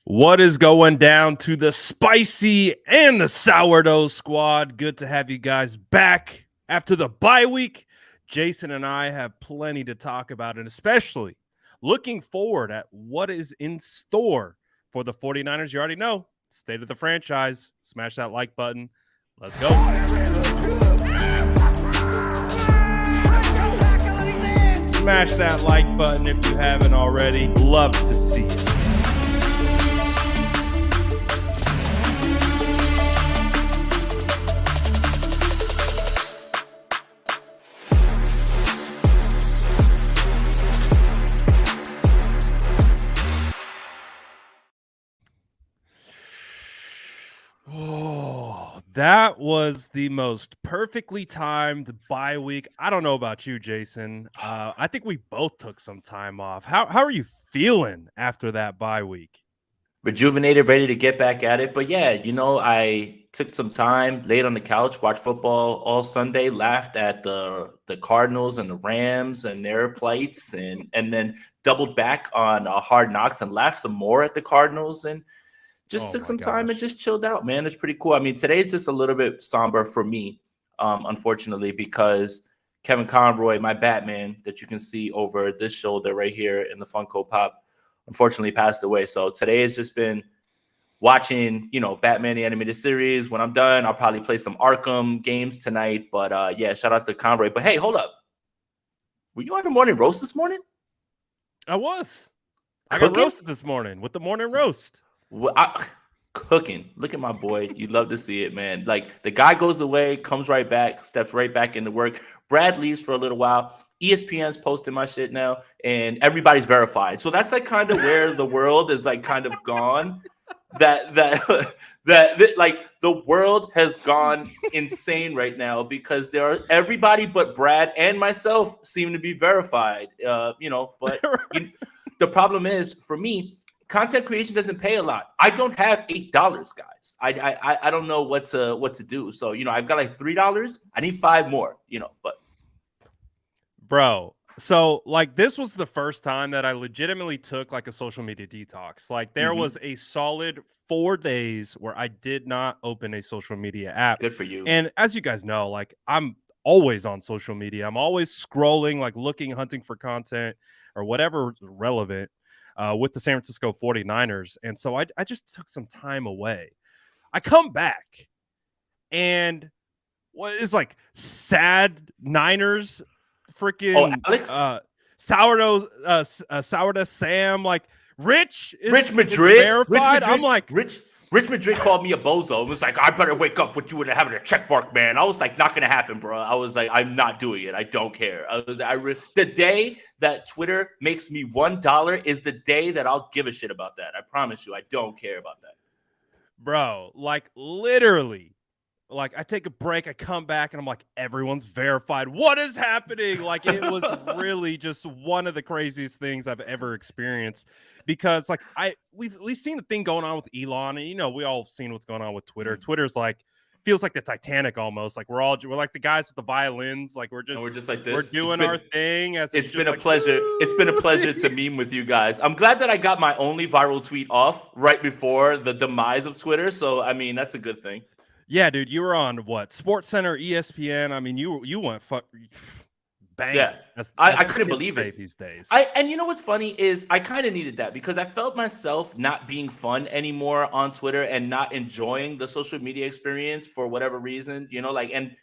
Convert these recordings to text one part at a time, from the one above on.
What is going down to the spicy and the sourdough squad? Good to have you guys back after the bye week. Jason and I have plenty to talk about, and especially looking forward at what is in store for the 49ers. You already know, state of the franchise. Smash that like button. Let's go. Smash that like button if you haven't already. Love to see it. Oh, that was the most perfectly timed bye week. I don't know about you, Jason. I think we both took some time off. How are you feeling after that bye week? Rejuvenated, ready to get back at it. But yeah, I took some time, laid on the couch, watched football all Sunday, laughed at the Cardinals and the Rams and their plights, and then doubled back on Hard Knocks and laughed some more at the Cardinals and just took some time and just chilled out, man. It's pretty cool. I mean, today's just a little bit somber for me, unfortunately, because Kevin Conroy, my Batman that you can see over this shoulder right here in the Funko Pop, unfortunately passed away. So today has just been watching, Batman the animated series. When I'm done, I'll probably play some Arkham games tonight. But yeah, shout out to Conroy. But hey, hold up. Were you on the morning roast this morning? I was. I got roasted this morning with the morning roast. Cooking. Look at my boy. You love to see it, man. Like the guy goes away, comes right back, steps right back into work. Brad leaves for a little while. ESPN's posting my shit now, and everybody's verified. So that's like kind of where the world is like kind of gone. That like the world has gone insane right now because there are everybody but Brad and myself seem to be verified. But the problem is for me, content creation doesn't pay a lot. I don't have $8, guys. I don't know what to do. So I've got like $3. I need 5 more. But bro. So like this was the first time that I legitimately took like a social media detox. Like there was a solid 4 days where I did not open a social media app. Good for you. And as you guys know, like I'm always on social media. I'm always scrolling, like looking, hunting for content or whatever is relevant with the San Francisco 49ers. And so I just took some time away. I come back and what is like sad Niners freaking Alex? sourdough Sam, like Rich Madrid verified. I'm like Rich Madrid called me a bozo and was like, I better wake up with you and having a check mark, man. I was like, not gonna happen, bro. I was like, I'm not doing it. I don't care. The day that Twitter makes me $1 is the day that I'll give a shit about that. I promise you, I don't care about that, bro. Like literally. Like I take a break, I come back, and I'm like, everyone's verified. What is happening? Like it was really just one of the craziest things I've ever experienced. Because like we've seen the thing going on with Elon, and we all seen what's going on with Twitter. Twitter's like feels like the Titanic almost. Like we're like the guys with the violins. Like we're just like this. We're doing our thing. It's been a pleasure. It's been a pleasure to meme with you guys. I'm glad that I got my only viral tweet off right before the demise of Twitter. So I mean that's a good thing. Yeah, dude, you were on what? SportsCenter, ESPN. I mean, you went bang. Yeah, I couldn't believe it these days. And you know what's funny is I kind of needed that because I felt myself not being fun anymore on Twitter and not enjoying the social media experience for whatever reason. And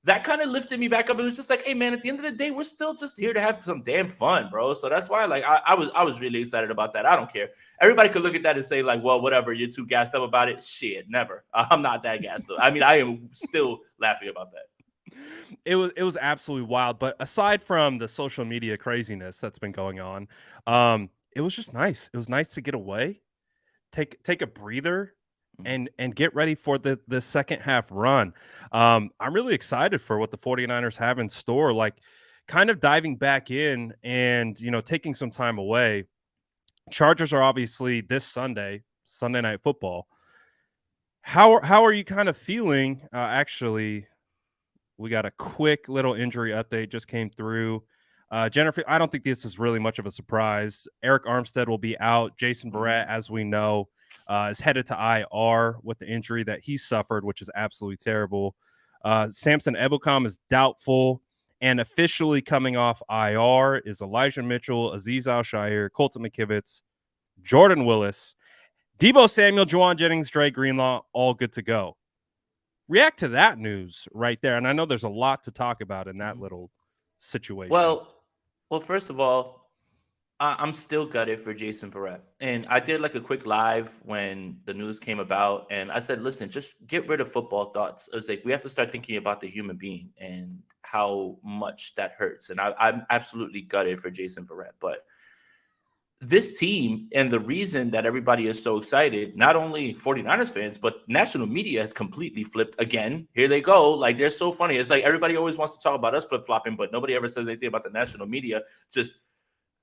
that kind of lifted me back up. It was just like, hey man, at the end of the day, we're still just here to have some damn fun, bro. So that's why, like, I was really excited about that. I don't care. Everybody could look at that and say, like, well, whatever, you're too gassed up about it. Shit, never. I'm not that gassed up. I mean, I am still laughing about that. It was absolutely wild. But aside from the social media craziness that's been going on, it was just nice. It was nice to get away, take a breather. And get ready for the second half run. I'm really excited for what the 49ers have in store, like kind of diving back in and, taking some time away. Chargers are obviously this Sunday Night Football. How are you kind of feeling? Actually, we got a quick little injury update just came through. Jennifer, I don't think this is really much of a surprise. Eric Armstead will be out. Jason Verrett, as we know, is headed to IR with the injury that he suffered, which is absolutely terrible. Samson Ebukam is doubtful. And officially coming off IR is Elijah Mitchell, Aziz Al-Shaair, Colton McKivitz, Jordan Willis, Deebo Samuel, Juwan Jennings, Dre Greenlaw, all good to go. React to that news right there. And I know there's a lot to talk about in that little situation. Well, first of all, I'm still gutted for Jason Verrett. And I did like a quick live when the news came about. And I said, listen, just get rid of football thoughts. I was like, we have to start thinking about the human being and how much that hurts. And I'm absolutely gutted for Jason Verrett. But this team, and the reason that everybody is so excited, not only 49ers fans, but national media has completely flipped again. Here they go. Like, they're so funny. It's like everybody always wants to talk about us flip-flopping, but nobody ever says anything about the national media just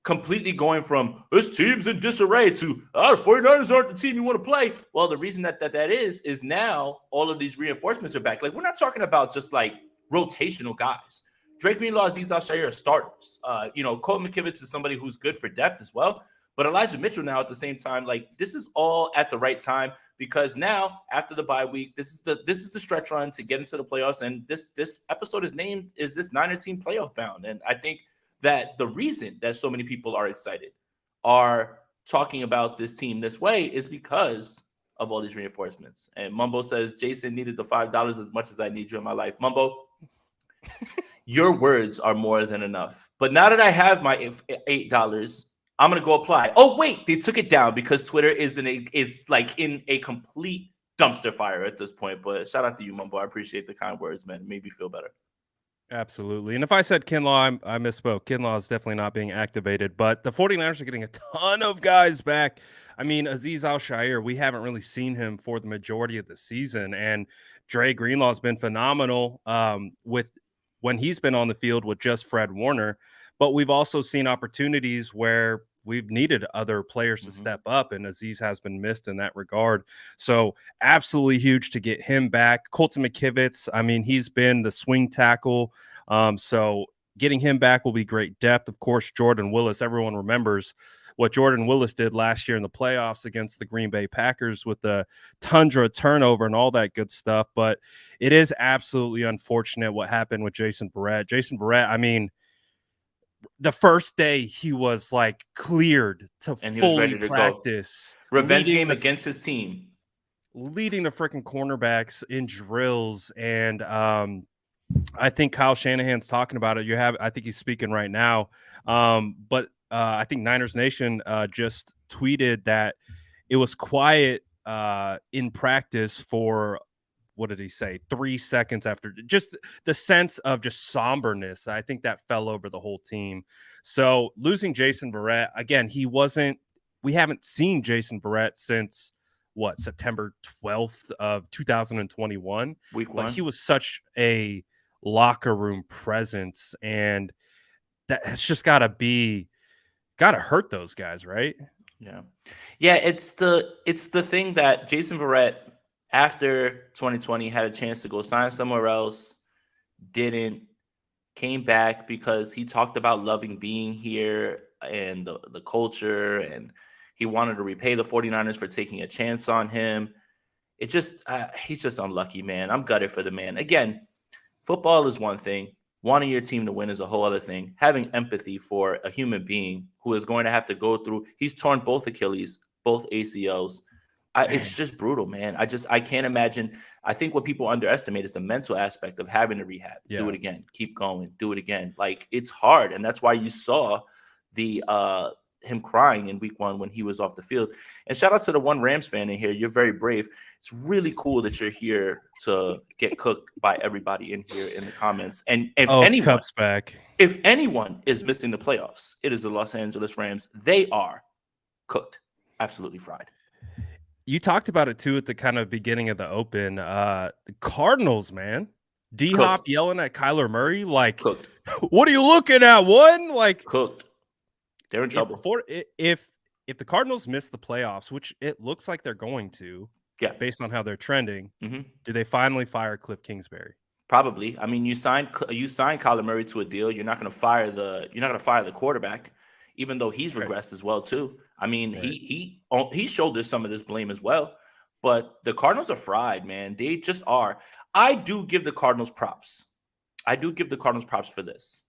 completely going from this team's in disarray to the 49ers aren't the team you want to play. Well, the reason that is now all of these reinforcements are back. Like, we're not talking about just like rotational guys. Drake Greenlaw, Aziz Al-Shaair are starters. Colton McKivitz is somebody who's good for depth as well. But Elijah Mitchell now at the same time, like, this is all at the right time, because now after the bye week, this is the stretch run to get into the playoffs. And this episode is named is this Niner team playoff bound. And I think that the reason that so many people are excited, are talking about this team this way, is because of all these reinforcements. And Mumbo says Jason needed the $5 as much as I need you in my life. Mumbo, your words are more than enough. But now that I have my $8, I'm gonna go apply. Oh wait, they took it down because Twitter is in a complete dumpster fire at this point. But shout out to you, Mumbo. I appreciate the kind words, man. It made me feel better. Absolutely. And if I said Kinlaw, I misspoke. Kinlaw is definitely not being activated, but the 49ers are getting a ton of guys back. I mean, Aziz Al-Shaair, we haven't really seen him for the majority of the season, and Dre Greenlaw has been phenomenal with when he's been on the field with just Fred Warner. But we've also seen opportunities where we've needed other players to step up, and Aziz has been missed in that regard. So absolutely huge to get him back. Colton McKivitz, I mean, he's been the swing tackle. So getting him back will be great depth. Of course, Jordan Willis, everyone remembers what Jordan Willis did last year in the playoffs against the Green Bay Packers with the tundra turnover and all that good stuff. But it is absolutely unfortunate what happened with Jason Verrett. Jason Verrett, I mean, the first day he was like cleared to fully practice. Revenge game against his team. Leading the freaking cornerbacks in drills. And I think Kyle Shanahan's talking about it. I think he's speaking right now. But I think Niners Nation just tweeted that it was quiet in practice for, what did he say, 3 seconds after, just the sense of just somberness. I think that fell over the whole team. So losing Jason Verrett, again, we haven't seen Jason Verrett since September 12th of 2021. Week 1. But he was such a locker room presence, and that's just gotta hurt those guys, right? Yeah. It's the thing that Jason Verrett, after 2020, had a chance to go sign somewhere else, didn't, came back because he talked about loving being here and the culture, and he wanted to repay the 49ers for taking a chance on him. It just, he's just unlucky, man. I'm gutted for the man. Again, football is one thing. Wanting your team to win is a whole other thing. Having empathy for a human being who is going to have to go through, he's torn both Achilles, both ACLs. It's just brutal, man. I can't imagine. I think what people underestimate is the mental aspect of having to rehab. Yeah. Do it again. Keep going. Do it again. Like, it's hard. And that's why you saw him crying in week 1 when he was off the field. And shout out to the one Rams fan in here. You're very brave. It's really cool that you're here to get cooked by everybody in here in the comments. And if anyone is missing the playoffs, it is the Los Angeles Rams. They are cooked. Absolutely fried. You talked about it too at the kind of beginning of the open. The Cardinals, man. D-Hop yelling at Kyler Murray, like, cooked. What are you looking at? One, like, cooked. They're in trouble. If the Cardinals miss the playoffs, which it looks like they're going to, based on how they're trending, do they finally fire Cliff Kingsbury? Probably. I mean, you signed Kyler Murray to a deal. You're not going to fire the quarterback, even though he's Right. regressed as well too. I mean, Right. he shoulders some of this blame as well. But the Cardinals are fried, man. They just are. I do give the Cardinals props. I do give the Cardinals props for this.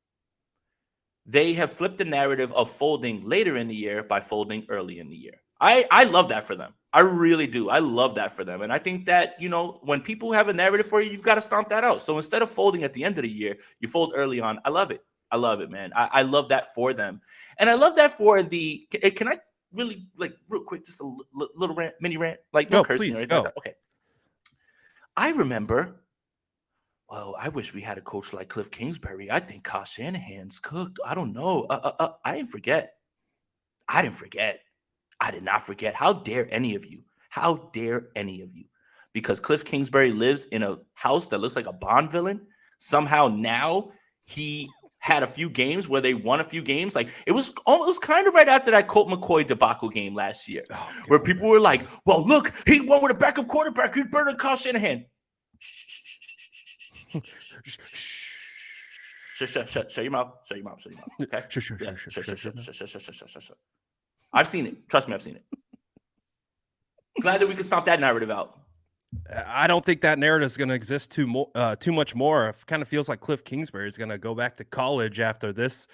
They have flipped the narrative of folding later in the year by folding early in the year. I love that for them. I really do. I love that for them. And I think that, when people have a narrative for you, you've got to stomp that out. So instead of folding at the end of the year, you fold early on. I love it. I love it, man. I love that for them. And I love that for the, can I really, like, real quick, just a little rant, mini rant, like no No, cursing or please anything go. like that. Okay. I remember, well, I wish we had a coach like Cliff Kingsbury. I think Kyle Shanahan's cooked. I don't know. I didn't forget. I didn't forget. I did not forget. How dare any of you? How dare any of you? Because Cliff Kingsbury lives in a house that looks like a Bond villain. Somehow now he had a few games where they won a few games. Like it was kind of right after that Colt McCoy debacle game last year, where people were like, "Well, look, he won with a backup quarterback. He's better than Kyle Shanahan." Shut your mouth. Shut your mouth. Shut your mouth. Okay. Shut. I've seen it. Trust me, I've seen it. Glad that we can stomp that narrative out. I don't think that narrative is going to exist too much more. It kind of feels like Cliff Kingsbury is going to go back to college after this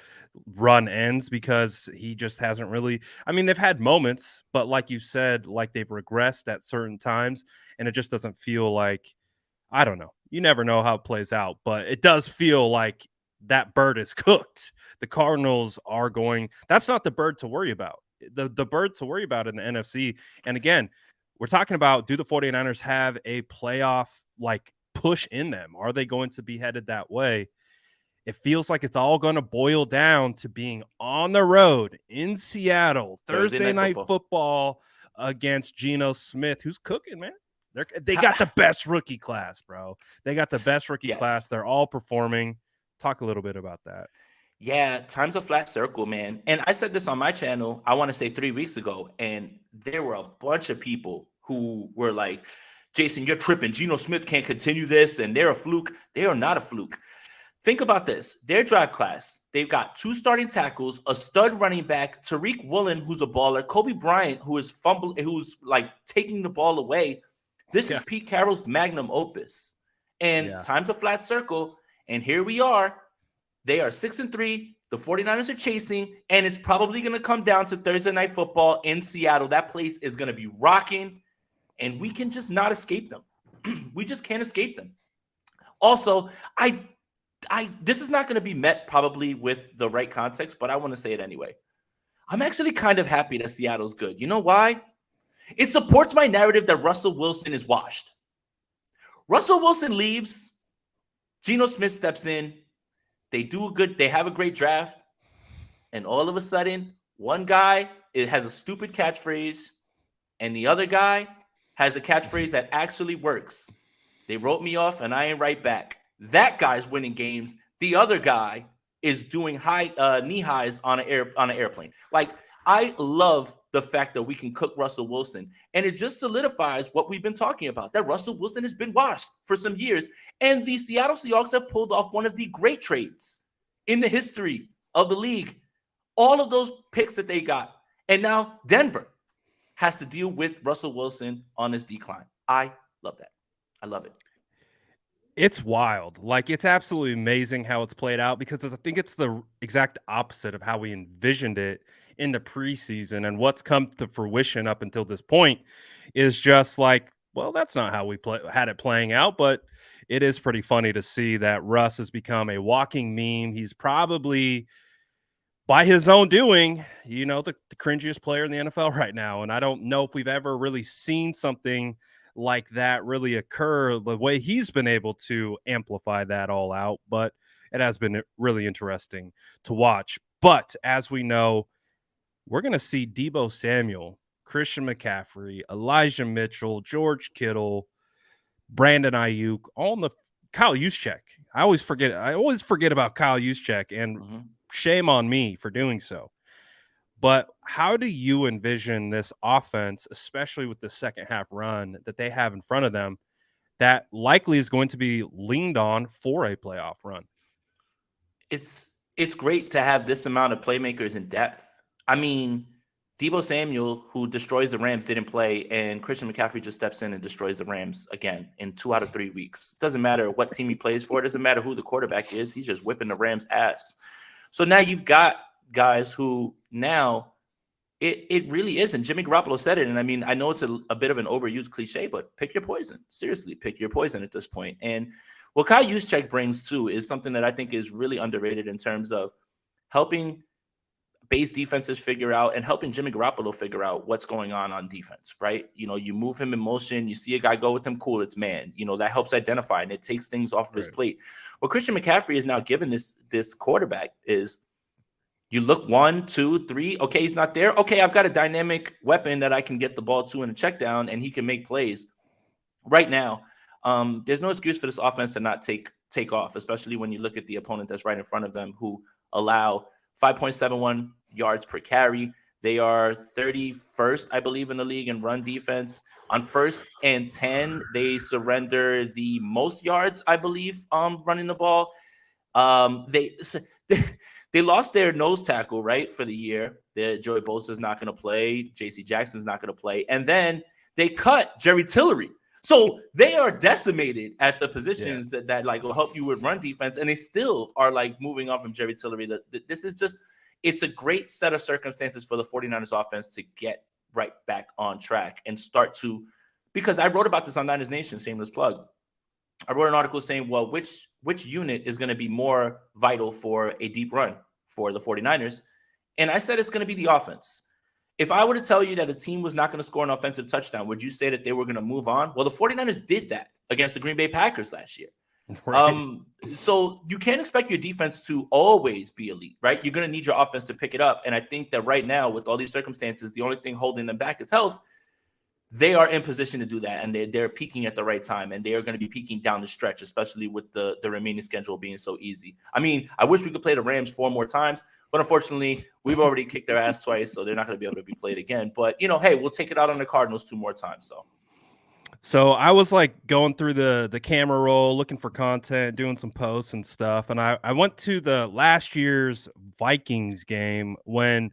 run ends because he just hasn't really. I mean, they've had moments, but like you said, like they've regressed at certain times, and it just doesn't feel like. I don't know. You never know how it plays out, but it does feel like that bird is cooked. The Cardinals are going. That's not the bird to worry about. The bird to worry about in the NFC. And again, we're talking about, do the 49ers have a playoff like push in them? Are they going to be headed that way? It feels like it's all going to boil down to being on the road in Seattle, Thursday night football against Geno Smith, who's cooking, man. They got the best rookie class, bro. They got the best rookie class. They're all performing. Talk a little bit about that. Yeah, time's a flat circle, man. And I said this on my channel, I want to say 3 weeks ago, and there were a bunch of people who were like, Jason, you're tripping. Geno Smith can't continue this, and they're a fluke. They are not a fluke. Think about this. Their draft class, they've got 2 starting tackles, a stud running back, Tariq Woolen, who's a baller, Kobe Bryant, who's like taking the ball away. This is Pete Carroll's magnum opus. And time's a flat circle, and here we are. They are 6-3. The 49ers are chasing, and it's probably going to come down to Thursday night football in Seattle. That place is going to be rocking, and we can just not escape them. We just can't escape them. Also, this is not going to be met probably with the right context, but I want to say it anyway. I'm actually kind of happy that Seattle's good. You know why? It supports my narrative that Russell Wilson is washed. Russell Wilson leaves. Geno Smith steps in. They have a great draft. And all of a sudden, one guy has a stupid catchphrase, and the other guy has a catchphrase that actually works. They wrote me off, and I ain't right back. That guy's winning games. The other guy is doing knee highs on an airplane. Like, I love the fact that we can cook Russell Wilson, and it just solidifies what we've been talking about, that Russell Wilson has been washed for some years, and the Seattle Seahawks have pulled off one of the great trades in the history of the league. All of those picks that they got, and now Denver has to deal with Russell Wilson on his decline. I love that. I love it. It's wild. Like, it's absolutely amazing how it's played out, because I think it's the exact opposite of how we envisioned it in the preseason, and what's come to fruition up until this point is just like, well, that's not how we had it playing out, but it is pretty funny to see that Russ has become a walking meme. He's probably, by his own doing, the cringiest player in the NFL right now, and I don't know if we've ever really seen something like that really occur the way he's been able to amplify that all out. But it has been really interesting to watch. But as we know, we're going to see Deebo Samuel, Christian McCaffrey, Elijah Mitchell, George Kittle, Brandon Ayuk, all in the Kyle Juszczyk. I always forget about Kyle Juszczyk, and shame on me for doing so. But how do you envision this offense, especially with the second half run that they have in front of them, that likely is going to be leaned on for a playoff run. It's great to have this amount of playmakers in depth. I mean, Deebo Samuel, who destroys the Rams, didn't play, and Christian McCaffrey just steps in and destroys the Rams again in 2 out of 3 weeks. Doesn't matter what team he plays for. It doesn't matter who the quarterback is. He's just whipping the Rams' ass. So now you've got guys who now it really isn't. Jimmy Garoppolo said it, and I mean, I know it's a bit of an overused cliche, but pick your poison. Seriously, pick your poison at this point. And what Kyle Juszczyk brings too is something that I think is really underrated in terms of helping base defenses figure out and helping Jimmy Garoppolo figure out what's going on defense, right? You know, you move him in motion, you see a guy go with him, cool, it's man. You know, that helps identify and it takes things off of his plate. What Christian McCaffrey is now given this quarterback is you look 1, 2, 3. Okay, he's not there. Okay, I've got a dynamic weapon that I can get the ball to in a check down and he can make plays. Right now, there's no excuse for this offense to not take off, especially when you look at the opponent that's right in front of them who allow 5.71 yards per carry. They are 31st, I believe, in the league in run defense. On 1st and 10, they surrender the most yards, I believe, running the ball. They lost their nose tackle, right, for the year. Joey Bosa's not going to play. J.C. Jackson's not going to play. And then they cut Jerry Tillery. So they are decimated at the positions that like will help you with run defense, and they still are like moving on from Jerry Tillery. This is just, it's a great set of circumstances for the 49ers offense to get right back on track and start to, because I wrote about this on Niners Nation, shameless plug. I wrote an article saying, well, which unit is going to be more vital for a deep run for the 49ers? And I said it's going to be the offense. If I were to tell you that a team was not going to score an offensive touchdown, would you say that they were going to move on? Well, the 49ers did that against the Green Bay Packers last year. Right. So you can't expect your defense to always be elite, right? You're going to need your offense to pick it up. And I think that right now, with all these circumstances, the only thing holding them back is health. They are in position to do that, and they're peaking at the right time, and they are going to be peaking down the stretch, especially with the remaining schedule being so easy. I mean, I wish we could play the Rams 4 more times, but unfortunately, we've already kicked their ass twice, so they're not going to be able to be played again. But, you know, hey, we'll take it out on the Cardinals 2 more times. So I was like going through the camera roll, looking for content, doing some posts and stuff, and I went to the last year's Vikings game when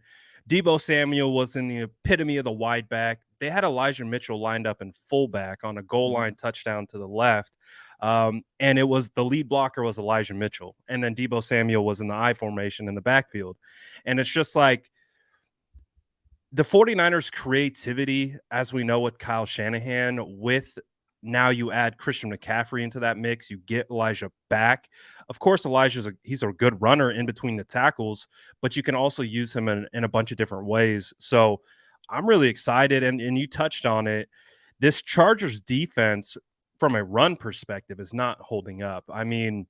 Deebo Samuel was in the epitome of the wide back. They had Elijah Mitchell lined up in fullback on a goal line touchdown to the left. And it was the lead blocker was Elijah Mitchell. And then Deebo Samuel was in the I formation in the backfield. And it's just like the 49ers creativity, as we know with Kyle Shanahan, with now you add Christian McCaffrey into that mix, you get Elijah back. Of course, he's a good runner in between the tackles, but you can also use him in a bunch of different ways. So I'm really excited. And you touched on it. This Chargers defense from a run perspective is not holding up. I mean,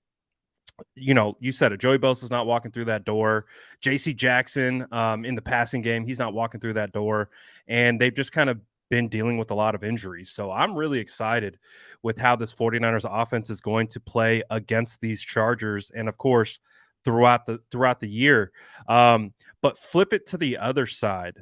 you know, you said it. Joey Bosa's not walking through that door. J.C. Jackson in the passing game, he's not walking through that door. And they've just kind of been dealing with a lot of injuries. So I'm really excited with how this 49ers offense is going to play against these Chargers. And of course, throughout the year. But flip it to the other side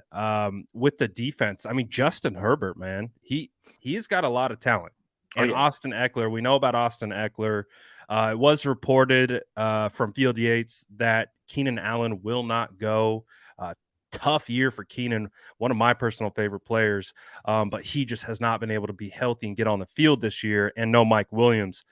with the defense. I mean, Justin Herbert, man, he's got a lot of talent. And Austin Eckler, we know about Austin Eckler. It was reported from Field Yates that Keenan Allen will not go. Tough year for Keenan, one of my personal favorite players, but he just has not been able to be healthy and get on the field this year. And no Mike Williams.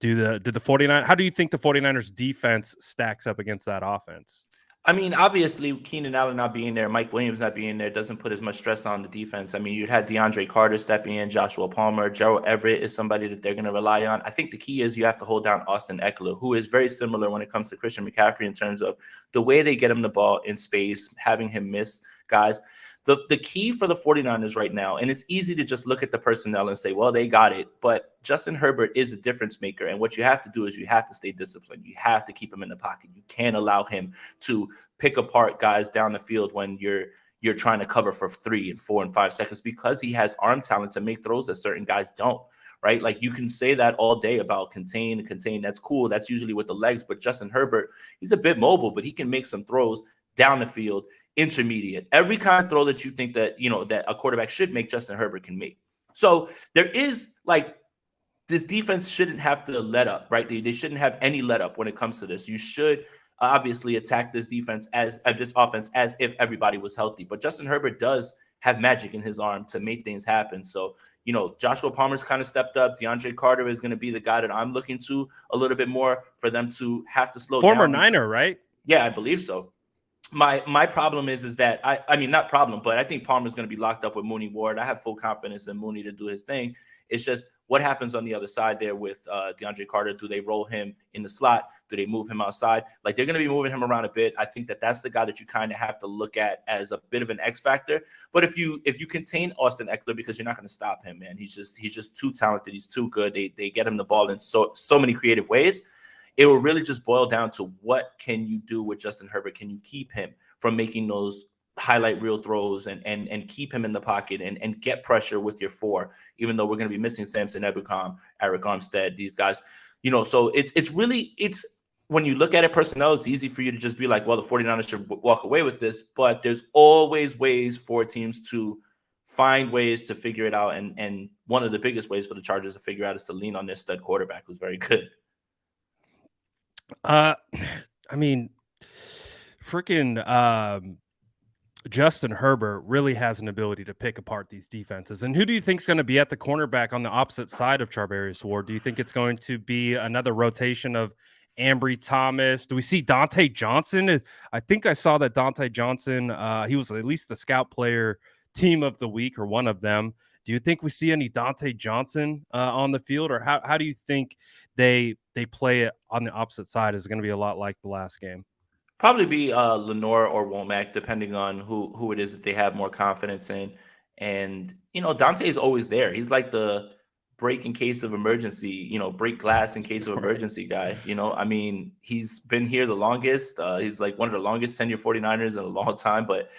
Did the 49ers, how do you think the 49ers defense stacks up against that offense? I mean, obviously, Keenan Allen not being there, Mike Williams not being there doesn't put as much stress on the defense. I mean, you'd had DeAndre Carter stepping in, Joshua Palmer, Gerald Everett is somebody that they're going to rely on. I think the key is you have to hold down Austin Eckler, who is very similar when it comes to Christian McCaffrey in terms of the way they get him the ball in space, having him miss guys. The key for the 49ers right now, and it's easy to just look at the personnel and say, well, they got it. But Justin Herbert is a difference maker. And what you have to do is you have to stay disciplined. You have to keep him in the pocket. You can't allow him to pick apart guys down the field when you're trying to cover for 3 and 4 and 5 seconds, because he has arm talent to make throws that certain guys don't. Right? Like, you can say that all day about contain. That's cool. That's usually with the legs. But Justin Herbert, he's a bit mobile, but he can make some throws down the field, intermediate. Every kind of throw that you think that, you know, that a quarterback should make, Justin Herbert can make. So there is, like, this defense shouldn't have to let up, right? They shouldn't have any let up when it comes to this. You should obviously attack this defense as this offense as if everybody was healthy. But Justin Herbert does have magic in his arm to make things happen. So, Joshua Palmer's kind of stepped up. DeAndre Carter is going to be the guy that I'm looking to a little bit more for them to have to slow down. Former Niner, right? Yeah, I believe so. My problem is that I mean, not problem, but I think Palmer's going to be locked up with Mooney Ward. I have full confidence in Mooney to do his thing. It's just what happens on the other side there with DeAndre Carter. Do they roll him in the slot? Do they move him outside? Like, they're going to be moving him around a bit. I think that's the guy that you kind of have to look at as a bit of an X factor. But if you contain Austin Eckler, because you're not going to stop him, man. He's just too talented. He's too good. They get him the ball in so many creative ways. It will really just boil down to what can you do with Justin Herbert? Can you keep him from making those highlight reel throws and keep him in the pocket and get pressure with your four, even though we're going to be missing Samson Ebukam, Eric Armstead, these guys, so it's really when you look at it personnel, it's easy for you to just be like, well, the 49ers should walk away with this, but there's always ways for teams to find ways to figure it out. And one of the biggest ways for the Chargers to figure out is to lean on their stud quarterback, who's very good. I mean, freaking Justin Herbert really has an ability to pick apart these defenses. And who do you think is going to be at the cornerback on the opposite side of Charvarius Ward? Do you think it's going to be another rotation of Ambry Thomas? Do we see Dante Johnson? I think I saw that Dante Johnson, he was at least the scout player team of the week or one of them. Do you think we see any Dante Johnson on the field, or how do you think they play it on the opposite side? Is it going to be a lot like the last game? Probably be Lenore or Womack, depending on who it is that they have more confidence in. And, Dante is always there. He's like the break in case of emergency, break glass in case of emergency guy. I mean, he's been here the longest. He's like one of the longest tenure 49ers in a long time. But,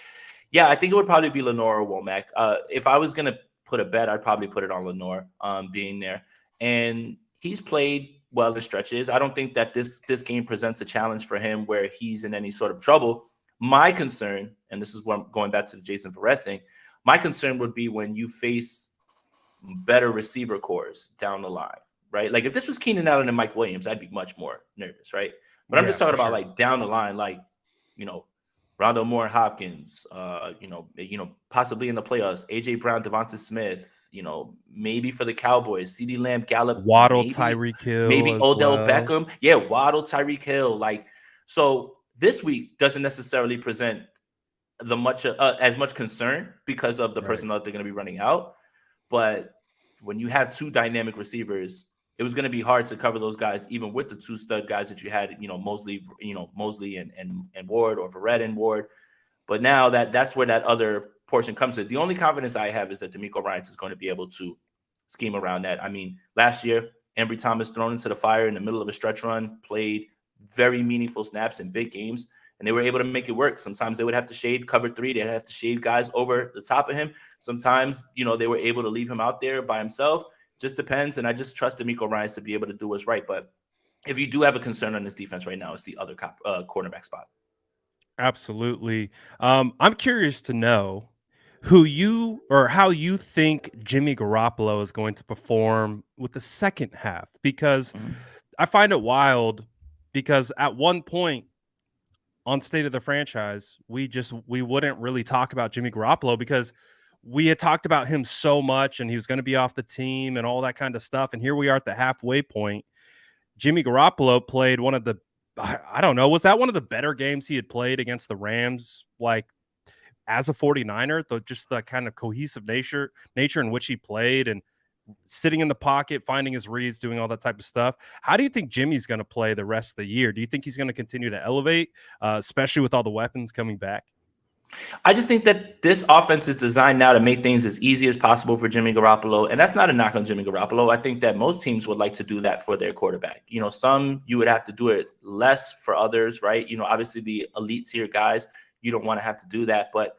yeah, I think it would probably be Lenore or Womack. If I was going to put a bet, I'd probably put it on Lenore being there. And he's played well in stretches. I don't think that this game presents a challenge for him where he's in any sort of trouble. My concern, and this is what I'm going back to the Jason Verrett thing, my concern would be when you face better receiver cores down the line, right? Like, if this was Keenan Allen and Mike Williams, I'd be much more nervous, right? But I'm just talking about like down the line, like, Rondo Moore and Hopkins, possibly in the playoffs, AJ Brown, Devonta Smith, maybe for the Cowboys, CeeDee Lamb, Gallup, Waddle, Tyreek Hill, maybe Odell Beckham. Yeah, Waddle, Tyreek Hill. Like, so this week doesn't necessarily present as much concern because of the personnel that they're going to be running out. But when you have two dynamic receivers, it was going to be hard to cover those guys, even with the two stud guys that you had, Mosley and Ward, or Verrett and Ward. But now that's where that other portion comes in. The only confidence I have is that DeMeco Ryans is going to be able to scheme around that. I mean, last year, Ambry Thomas thrown into the fire in the middle of a stretch run, played very meaningful snaps in big games, and they were able to make it work. Sometimes they would have to shade cover three. They'd have to shade guys over the top of him. Sometimes, they were able to leave him out there by himself. Just depends, and I just trust DeMeco Ryans to be able to do what's right. But if you do have a concern on this defense right now, it's the other cornerback spot. Absolutely. I'm curious to know how you think Jimmy Garoppolo is going to perform with the second half, because I find it wild, because at one point on State of the Franchise, we wouldn't really talk about Jimmy Garoppolo because we had talked about him so much and he was going to be off the team and all that kind of stuff. And here we are at the halfway point. Jimmy Garoppolo played one of the, I don't know, was that one of the better games he had played against the Rams? Like, as a 49er, just the kind of cohesive nature in which he played, and sitting in the pocket, finding his reads, doing all that type of stuff. How do you think Jimmy's going to play the rest of the year? Do you think he's going to continue to elevate, especially with all the weapons coming back? I just think that this offense is designed now to make things as easy as possible for Jimmy Garoppolo. And that's not a knock on Jimmy Garoppolo. I think that most teams would like to do that for their quarterback. Some you would have to do it less for others, right? Obviously the elite tier guys, you don't want to have to do that. But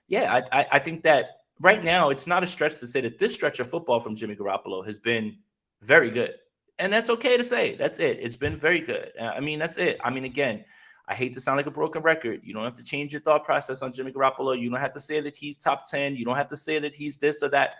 yeah, I think that right now it's not a stretch to say that this stretch of football from Jimmy Garoppolo has been very good. And that's okay to say. That's it. It's been very good. I mean, that's it. I mean, again, I hate to sound like a broken record. You don't have to change your thought process on Jimmy Garoppolo. You don't have to say that he's top 10. You don't have to say that he's this or that.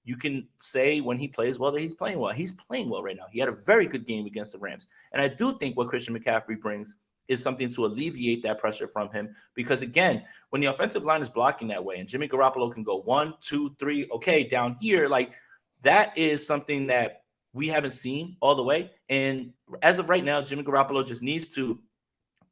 you can say when he plays well that he's playing well. He's playing well right now. He had a very good game against the Rams. And I do think what Christian McCaffrey brings is something to alleviate that pressure from him. Because, again, when the offensive line is blocking that way and Jimmy Garoppolo can go 1, 2, 3, okay, down here, like that is something that we haven't seen all the way. And as of right now, Jimmy Garoppolo just needs to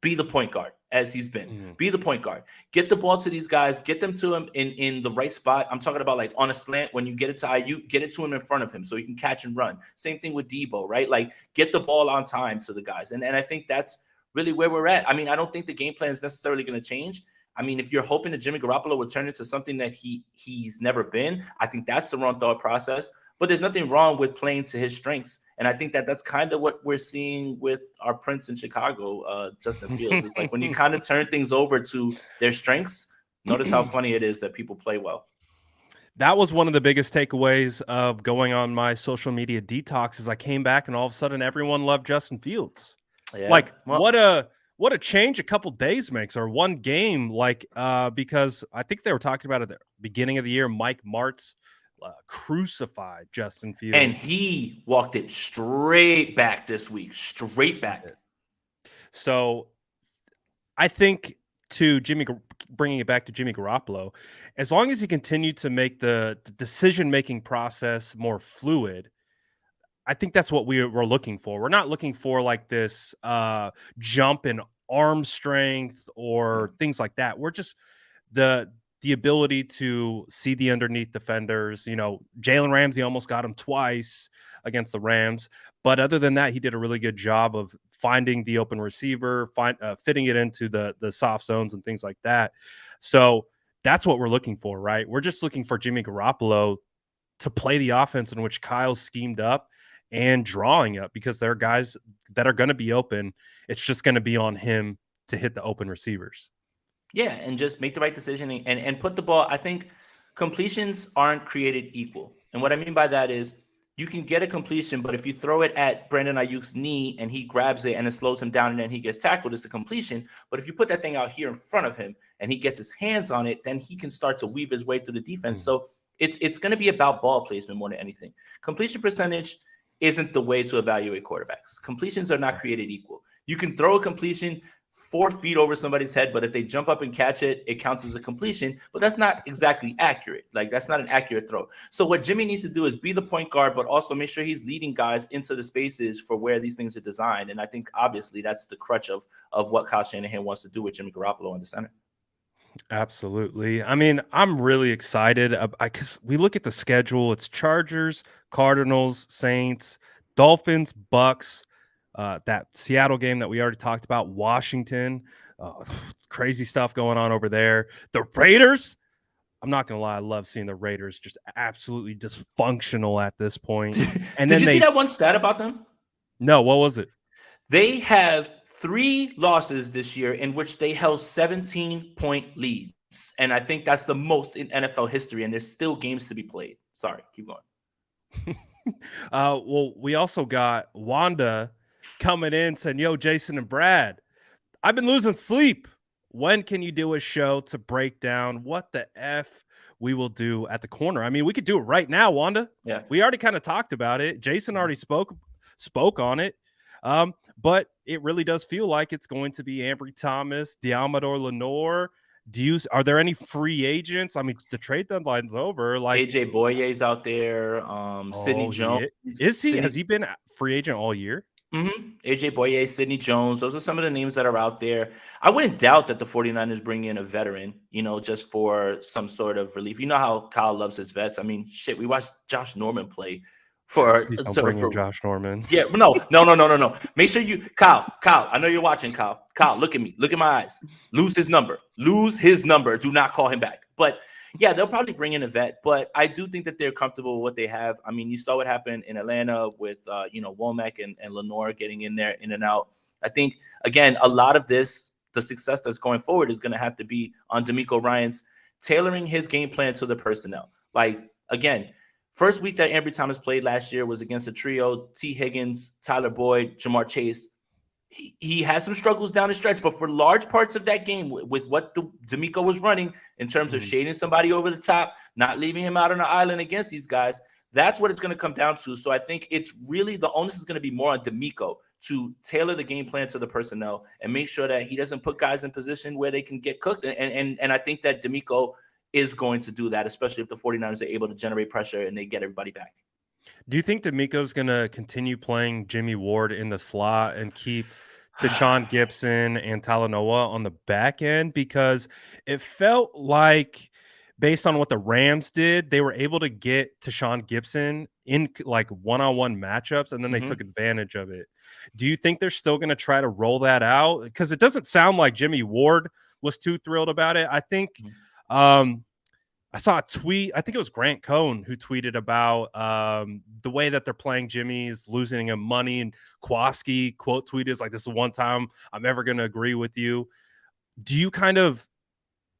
be the point guard as he's been. Be the point guard. Get the ball to these guys. Get them to him in the right spot. I'm talking about like on a slant. When you get it to Ayuk, get it to him in front of him so he can catch and run. Same thing with Debo, right? Like get the ball on time to the guys. And I think that's really where we're at. I mean, I don't think the game plan is necessarily going to change. I mean, if you're hoping that Jimmy Garoppolo will turn into something that he's never been, I think that's the wrong thought process. But there's nothing wrong with playing to his strengths. And I think that that's kind of what we're seeing with our Prince in Chicago, Justin Fields. It's like when you kind of turn things over to their strengths, notice how funny it is that people play well. That was one of the biggest takeaways of going on my social media detox is I came back and all of a sudden everyone loved Justin Fields. Yeah. Like what a change a couple days makes, or one game, like because I think they were talking about at the beginning of the year, Mike Martz crucified Justin Fields. And he walked it straight back this week, straight back. So I think bringing it back to Jimmy Garoppolo, as long as he continued to make the decision-making process more fluid, I think that's what we're looking for. We're not looking for like this jump in arm strength or things like that. We're just the ability to see the underneath defenders. You know, Jalen Ramsey almost got him twice against the Rams. But other than that, he did a really good job of finding the open receiver, fitting it into the soft zones and things like that. So that's what we're looking for, right? We're just looking for Jimmy Garoppolo to play the offense in which Kyle's schemed up and drawing up, because there are guys that are going to be open. It's just going to be on him to hit the open receivers. Yeah, and just make the right decision and put the ball. I think completions aren't created equal. And what I mean by that is you can get a completion, but if you throw it at Brandon Ayuk's knee and he grabs it and it slows him down and then he gets tackled, it's a completion. But if you put that thing out here in front of him and he gets his hands on it, then he can start to weave his way through the defense. So it's going to be about ball placement more than anything. Completion percentage isn't the way to evaluate quarterbacks. Completions are not created equal. You can throw a completion 4 feet over somebody's head, but if they jump up and catch it, it counts as a completion. But that's not exactly accurate. Like, that's not an accurate throw. So what Jimmy needs to do is be the point guard, but also make sure he's leading guys into the spaces for where these things are designed. And I think obviously that's the crutch of what Kyle Shanahan wants to do with Jimmy Garoppolo in the center. Absolutely. I mean, I'm really excited because we look at the schedule. It's Chargers, Cardinals, Saints, Dolphins, Bucks, that Seattle game that we already talked about, Washington, crazy stuff going on over there. The Raiders, I'm not going to lie, I love seeing the Raiders just absolutely dysfunctional at this point. And Did you see that one stat about them? No, what was it? They have 3 losses this year in which they held 17-point leads. And I think that's the most in NFL history, and there's still games to be played. Sorry, keep going. Well, we also got Wanda coming in saying, yo, Jason and Brad, I've been losing sleep. When can you do a show to break down what the F we will do at the corner? I mean, we could do it right now, Wanda. Yeah. We already kind of talked about it. Jason already spoke on it. But it really does feel like it's going to be Ambry Thomas, Diamador Lenore. Are there any free agents? I mean, the trade deadline's over. Like AJ Boye's out there. Sidney Jones. Is he? Has he been a free agent all year? Mm-hmm. AJ Boye, Sidney Jones. Those are some of the names that are out there. I wouldn't doubt that the 49ers bring in a veteran, just for some sort of relief. You know how Kyle loves his vets. I mean, shit, we watched Josh Norman play for Josh Norman. Yeah, no. Make sure you, Kyle, I know you're watching, Kyle, look at me. Look at my eyes. Lose his number. Do not call him back. But yeah, they'll probably bring in a vet, but I do think that they're comfortable with what they have. I mean, you saw what happened in Atlanta with, Womack and Lenore getting in there, in and out. I think, again, a lot of this, the success that's going forward is going to have to be on DeMeco Ryans tailoring his game plan to the personnel. Like, again, first week that Ambry Thomas played last year was against a trio, T. Higgins, Tyler Boyd, Jamar Chase. he had some struggles down the stretch, but for large parts of that game, with what D'Amico was running in terms of shading somebody over the top, not leaving him out on the island against these guys, that's what it's going to come down to. So I think it's really the onus is going to be more on D'Amico to tailor the game plan to the personnel and make sure that he doesn't put guys in position where they can get cooked. And I think that D'Amico is going to do that, especially if the 49ers are able to generate pressure and they get everybody back. Do you think D'Amico's going to continue playing Jimmy Ward in the slot and keep Deshaun Gibson and Talanoa on the back end? Because it felt like, based on what the Rams did, they were able to get Deshaun Gibson in like one-on-one matchups, and then they took advantage of it. Do you think they're still going to try to roll that out? Because it doesn't sound like Jimmy Ward was too thrilled about it. I think I saw a tweet. I think it was Grant Cohn who tweeted about the way that they're playing Jimmy is losing him money. And Kowalski quote tweeted is like, "This is the one time I'm ever going to agree with you." Do you kind of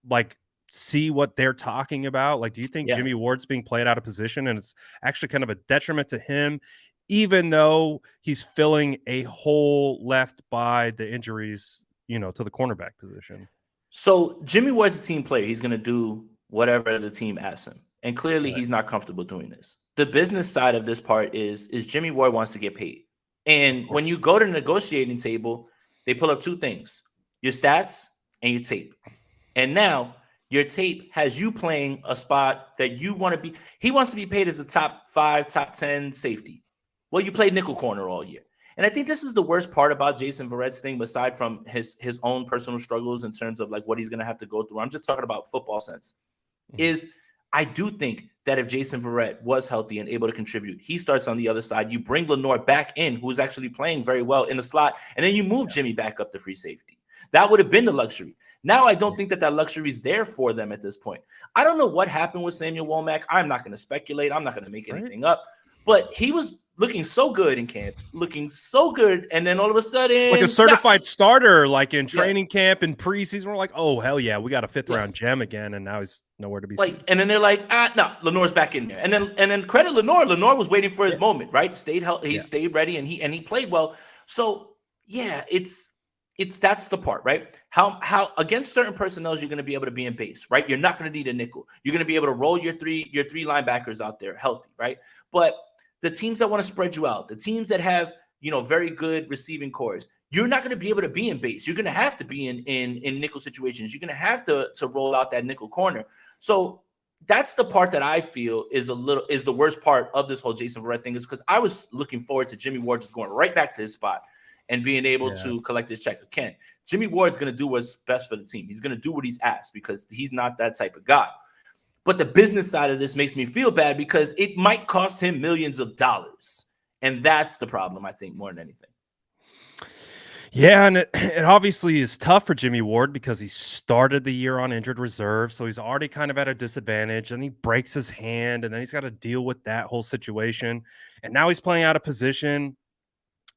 like see what they're talking about? Like, do you think Jimmy Ward's being played out of position and it's actually kind of a detriment to him, even though he's filling a hole left by the injuries, to the cornerback position? So Jimmy Ward's a team player. He's going to do whatever the team asks him. And clearly he's not comfortable doing this. The business side of this part is Jimmy Ward wants to get paid. And when you go to the negotiating table, they pull up two things: your stats and your tape. And now your tape has you playing a spot that you want to be. He wants to be paid as the top 5, top 10 safety. Well, you played nickel corner all year. And I think this is the worst part about Jason Verrett's thing, aside from his own personal struggles in terms of like what he's going to have to go through. I'm just talking about football sense. Is I do think that if Jason Verrett was healthy and able to contribute, he starts on the other side. You bring Lenore back in, who's actually playing very well in the slot, and then you move Jimmy back up to free safety. That would have been the luxury. Now I don't think that luxury is there for them at this point. I don't know what happened with Samuel Womack. I'm not going to speculate. I'm not going to make anything up. But he was looking so good in camp, looking so good, and then all of a sudden, like a certified starter, like in training camp and preseason, we're like, oh hell yeah, we got a 5th round gem again, and now he's nowhere to be seen. And then they're like, no, Lenore's back in there, and then credit Lenore. Lenore was waiting for his moment, right? Stayed healthy, he stayed ready, and he played well. So it's that's the part, right? How against certain personnel you're going to be able to be in base, right? You're not going to need a nickel. You're going to be able to roll your three linebackers out there healthy, right? But the teams that want to spread you out, the teams that have, very good receiving cores, you're not going to be able to be in base. You're going to have to be in nickel situations. You're going to have to roll out that nickel corner. So that's the part that I feel is the worst part of this whole Jason Verrett thing, is because I was looking forward to Jimmy Ward just going right back to his spot and being able to collect his check again. Jimmy Ward's going to do what's best for the team. He's going to do what he's asked because he's not that type of guy. But the business side of this makes me feel bad because it might cost him millions of dollars. And that's the problem, I think, more than anything. Yeah, and it obviously is tough for Jimmy Ward because he started the year on injured reserve, so he's already kind of at a disadvantage, and he breaks his hand, and then he's got to deal with that whole situation. And now he's playing out of position.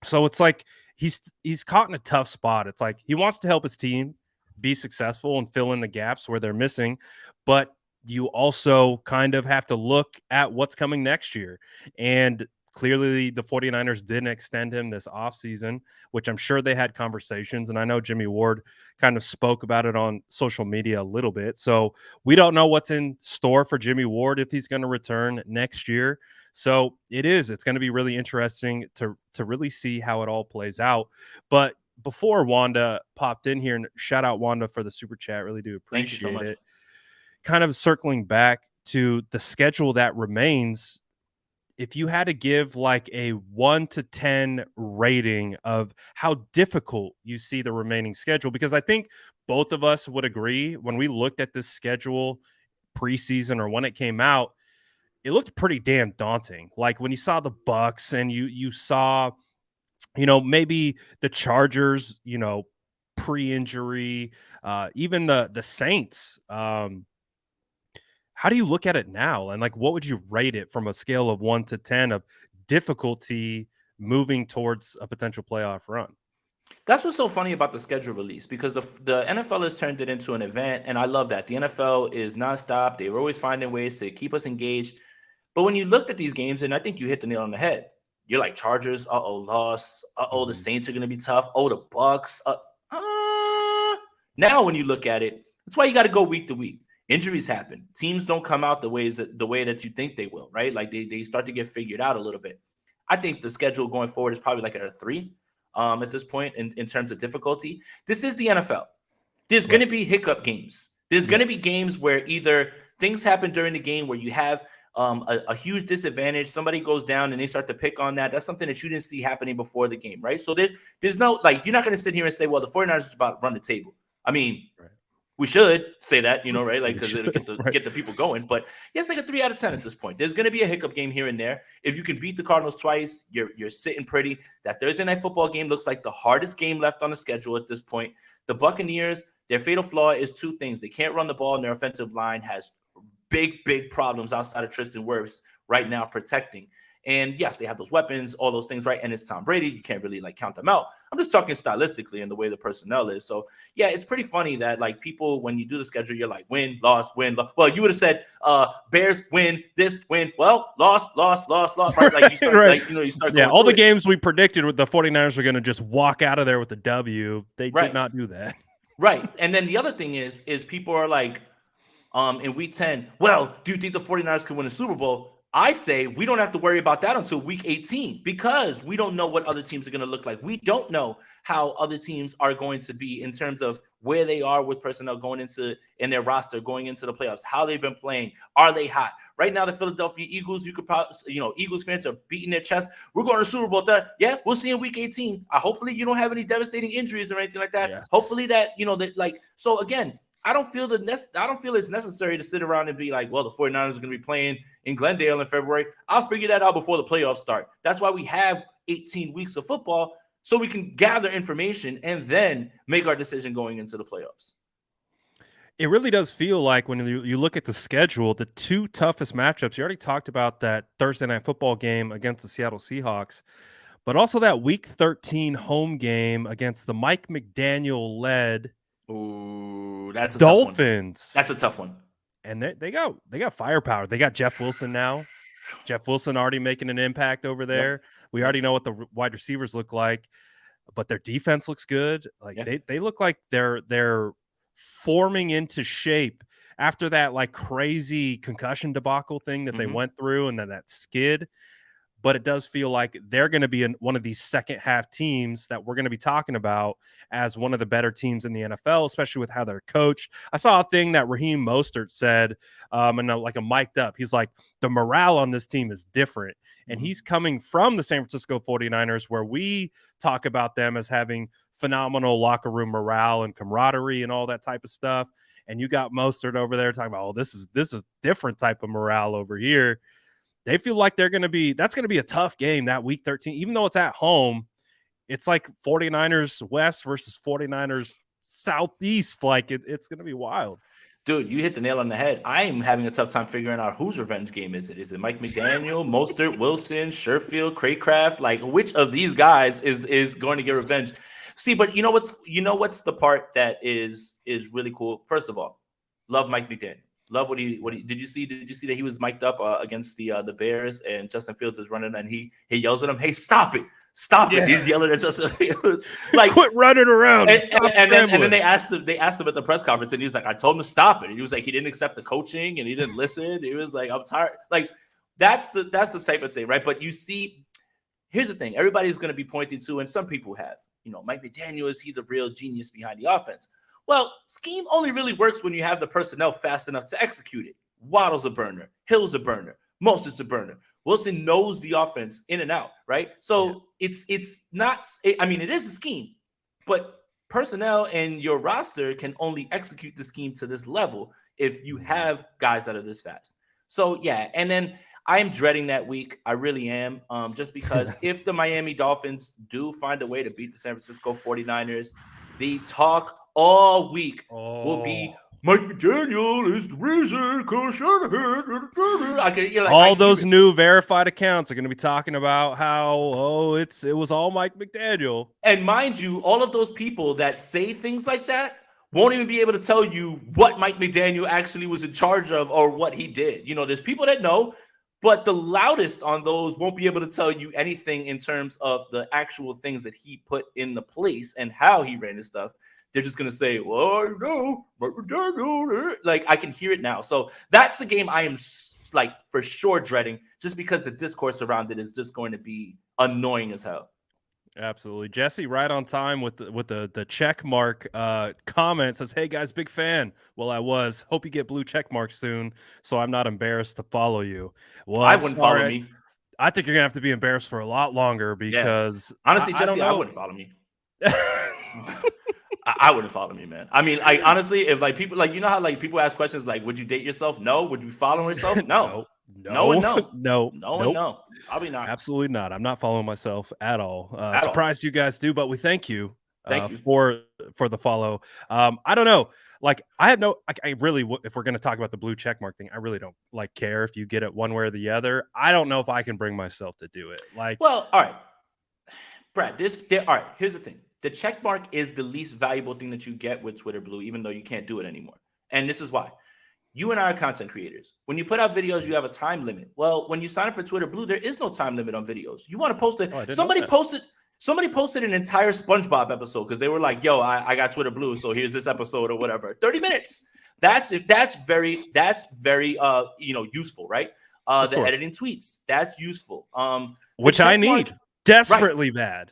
So it's like he's caught in a tough spot. It's like he wants to help his team be successful and fill in the gaps where they're missing, but you also kind of have to look at what's coming next year. And clearly the 49ers didn't extend him this offseason, which I'm sure they had conversations. And I know Jimmy Ward kind of spoke about it on social media a little bit. So we don't know what's in store for Jimmy Ward if he's going to return next year. So it's going to be really interesting to really see how it all plays out. But before Wanda popped in here, and shout out Wanda for the super chat, really do appreciate Thank you so much. it. Kind of circling back to the schedule that remains, if you had to give like a 1 to 10 rating of how difficult you see the remaining schedule, because I think both of us would agree when we looked at this schedule preseason or when it came out, it looked pretty damn daunting. Like when you saw the Bucks and you saw, maybe the Chargers, pre-injury, even the Saints. How do you look at it now? And like, what would you rate it from a scale of 1 to 10 of difficulty moving towards a potential playoff run? That's what's so funny about the schedule release, because the NFL has turned it into an event, and I love that. The NFL is nonstop. They're always finding ways to keep us engaged. But when you looked at these games, and I think you hit the nail on the head, you're like Chargers, loss. The Mhm. Saints are going to be tough. The Bucks. Now when you look at it, that's why you got to go week to week. Injuries happen. Teams don't come out the way that you think they will, right? Like they start to get figured out a little bit. I think the schedule going forward is probably like at a 3 at this point in terms of difficulty. This is the NFL. There's going to be hiccup games. There's going to be games where either things happen during the game where you have a huge disadvantage. Somebody goes down and they start to pick on that. That's something that you didn't see happening before the game, right? So there's no, like, you're not going to sit here and say, well, the 49ers is about to run the table. I mean, we should say that, right? Like, because it'll get the people going. But yeah, it's like a 3 out of 10 at this point. There's going to be a hiccup game here and there. If you can beat the Cardinals twice, you're sitting pretty. That Thursday night football game looks like the hardest game left on the schedule at this point. The Buccaneers, their fatal flaw is 2 things. They can't run the ball, and their offensive line has big problems outside of Tristan Wirfs right now protecting. And yes, they have those weapons, all those things, right? And it's Tom Brady. You can't really count them out. I'm just talking stylistically and the way the personnel is. So yeah, it's pretty funny that like people, when you do the schedule, you're like win, loss, win, loss. Well, you would have said Bears win, this win. Well, loss, right? Like you start, right. you start. Yeah, all the games we predicted with the 49ers were going to just walk out of there with a W. They did not do that. Right. And then the other thing is people are like, in week 10, well, do you think the 49ers can win a Super Bowl? I say we don't have to worry about that until week 18 because we don't know what other teams are going to look like. We don't know how other teams are going to be in terms of where they are with personnel going into in their roster, going into the playoffs, how they've been playing. Are they hot? Right now, the Philadelphia Eagles, you could probably, Eagles fans are beating their chest. We're going to Super Bowl. Yeah, we'll see in week 18. Hopefully you don't have any devastating injuries or anything like that. Yes. Hopefully that, so again, I don't feel it's necessary to sit around and be like, well, the 49ers are going to be playing in Glendale in February. I'll figure that out before the playoffs start. That's why we have 18 weeks of football so we can gather information and then make our decision going into the playoffs. It really does feel like when you look at the schedule, the 2 toughest matchups, you already talked about that Thursday night football game against the Seattle Seahawks, but also that week 13 home game against the Mike McDaniel-led that's a Dolphins. Tough one. That's a tough one. And they got firepower. They got Jeff Wilson now. Jeff Wilson already making an impact over there. Yep. We already know what the wide receivers look like, but their defense looks good. Like they look like they're forming into shape after that like crazy concussion debacle thing that they went through and then that skid. But it does feel like they're going to be one of these second half teams that we're going to be talking about as one of the better teams in the NFL, especially with how they're coached. I saw a thing that Raheem Mostert said, and like a mic'd up. He's like, the morale on this team is different. And he's coming from the San Francisco 49ers, where we talk about them as having phenomenal locker room morale and camaraderie and all that type of stuff. And you got Mostert over there talking about, this is different type of morale over here. They feel like that's going to be a tough game that week 13, even though it's at home. It's like 49ers West versus 49ers Southeast. Like it's going to be wild. Dude, you hit the nail on the head. I am having a tough time figuring out whose revenge game is it. Is it Mike McDaniel, Mostert, Wilson, Sherfield, Craycraft? Like which of these guys is going to get revenge? See, but you know what's the part that is really cool? First of all, love Mike McDaniel. Love what he did you see that he was mic'd up against the Bears and Justin Fields is running and he yells at him, hey, stop it. He's yelling at Justin Fields. Like quit running around. And then they asked him at the press conference and he was like, I told him to stop it. And he was like, he didn't accept the coaching and he didn't listen. He was like, I'm tired. Like that's the type of thing, right? But you see, here's the thing. Everybody's going to be pointing to, and some people have, Mike McDaniel he's a real genius behind the offense. Well, scheme only really works when you have the personnel fast enough to execute it. Waddle's a burner. Hill's a burner. Mostert's a burner. Wilson knows the offense in and out, right? So it's not – it is a scheme, but personnel and your roster can only execute the scheme to this level if you have guys that are this fast. So, yeah, and then I'm dreading that week. I really am, just because if the Miami Dolphins do find a way to beat the San Francisco 49ers, the talk – all week will be Mike McDaniel is the reason. All those new verified accounts are going to be talking about how it was all Mike McDaniel. And mind you, all of those people that say things like that won't even be able to tell you what Mike McDaniel actually was in charge of or what he did. There's people that know. but the loudest on those won't be able to tell you anything in terms of the actual things that he put in the place and how he ran his stuff. They're just gonna say, "Well, like I can hear it now." So that's the game I am like for sure dreading, just because the discourse around it is just going to be annoying as hell. Absolutely. Jesse, right on time with the check mark comment, says, "Hey guys, big fan." Well, I was. Hope you get blue check mark soon, so I'm not embarrassed to follow you. Well, I I'm wouldn't follow sorry. me. I think you're gonna have to be embarrassed for a lot longer Yeah. because Honestly, I don't Jesse, I know. wouldn't follow me. I wouldn't follow me, man. I mean, like honestly, if like people like how like people ask questions like, "Would you date yourself?" No. Would you follow yourself? No. No, No and no, no. no, No and nope. no. Probably not Absolutely not. I'm not following myself at all. at all. Surprised you guys do, but we thank you Thank you. for the follow. I don't know. Like I have no. Like I really, if we're going to talk about the blue check mark thing, I really don't like care if you get it one way or the other. I don't know if I can bring myself to do it. Like, Well, all right, Brad. All right. Here's the thing: the check mark is the least valuable thing that you get with Twitter Blue, even though you can't do it anymore. And this is why. You and I are content creators. When you put out videos, you have a time limit. Well, when you sign up for Twitter Blue, there is no time limit on videos. You want to post it. oh, I didn't know Somebody that. posted. Somebody posted an entire SpongeBob episode because they were like, "Yo, I got Twitter Blue, so here's this episode or whatever." 30 minutes. That's very useful, right? Of The course, editing tweets, that's useful. The which I check mark, need right? desperately bad.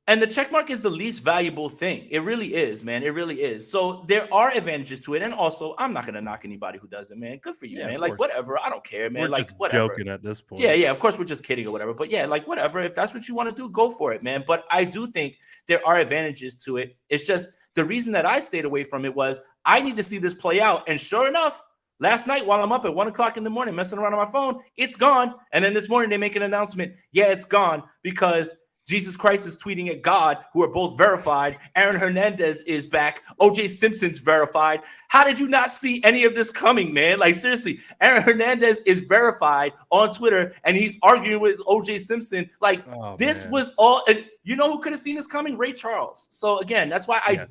And the check mark is the least valuable thing. It really is, man. It really is. So there are advantages to it. And also, I'm not going to knock anybody who does it, man. Good for you, Yeah, man. of Like, course. whatever. I don't care, man. We're Like, just whatever. joking at this point. Yeah, yeah. Of course, we're just kidding or whatever. But yeah, like, whatever. If that's what you want to do, go for it, man. But I do think there are advantages to it. It's just the reason that I stayed away from it was I need to see this play out. And sure enough, last night while I'm up at 1 o'clock in the morning messing around on my phone, it's gone. And then this morning they make an announcement. Yeah, it's gone because Jesus Christ is tweeting at God, who are both verified. Aaron Hernandez is back. OJ Simpson's verified. How did you not see any of this coming, man? Like, seriously, Aaron Hernandez is verified on Twitter, and he's arguing with OJ Simpson. Like, this was all, and you know who could have seen this coming? Ray Charles. So, again, that's why I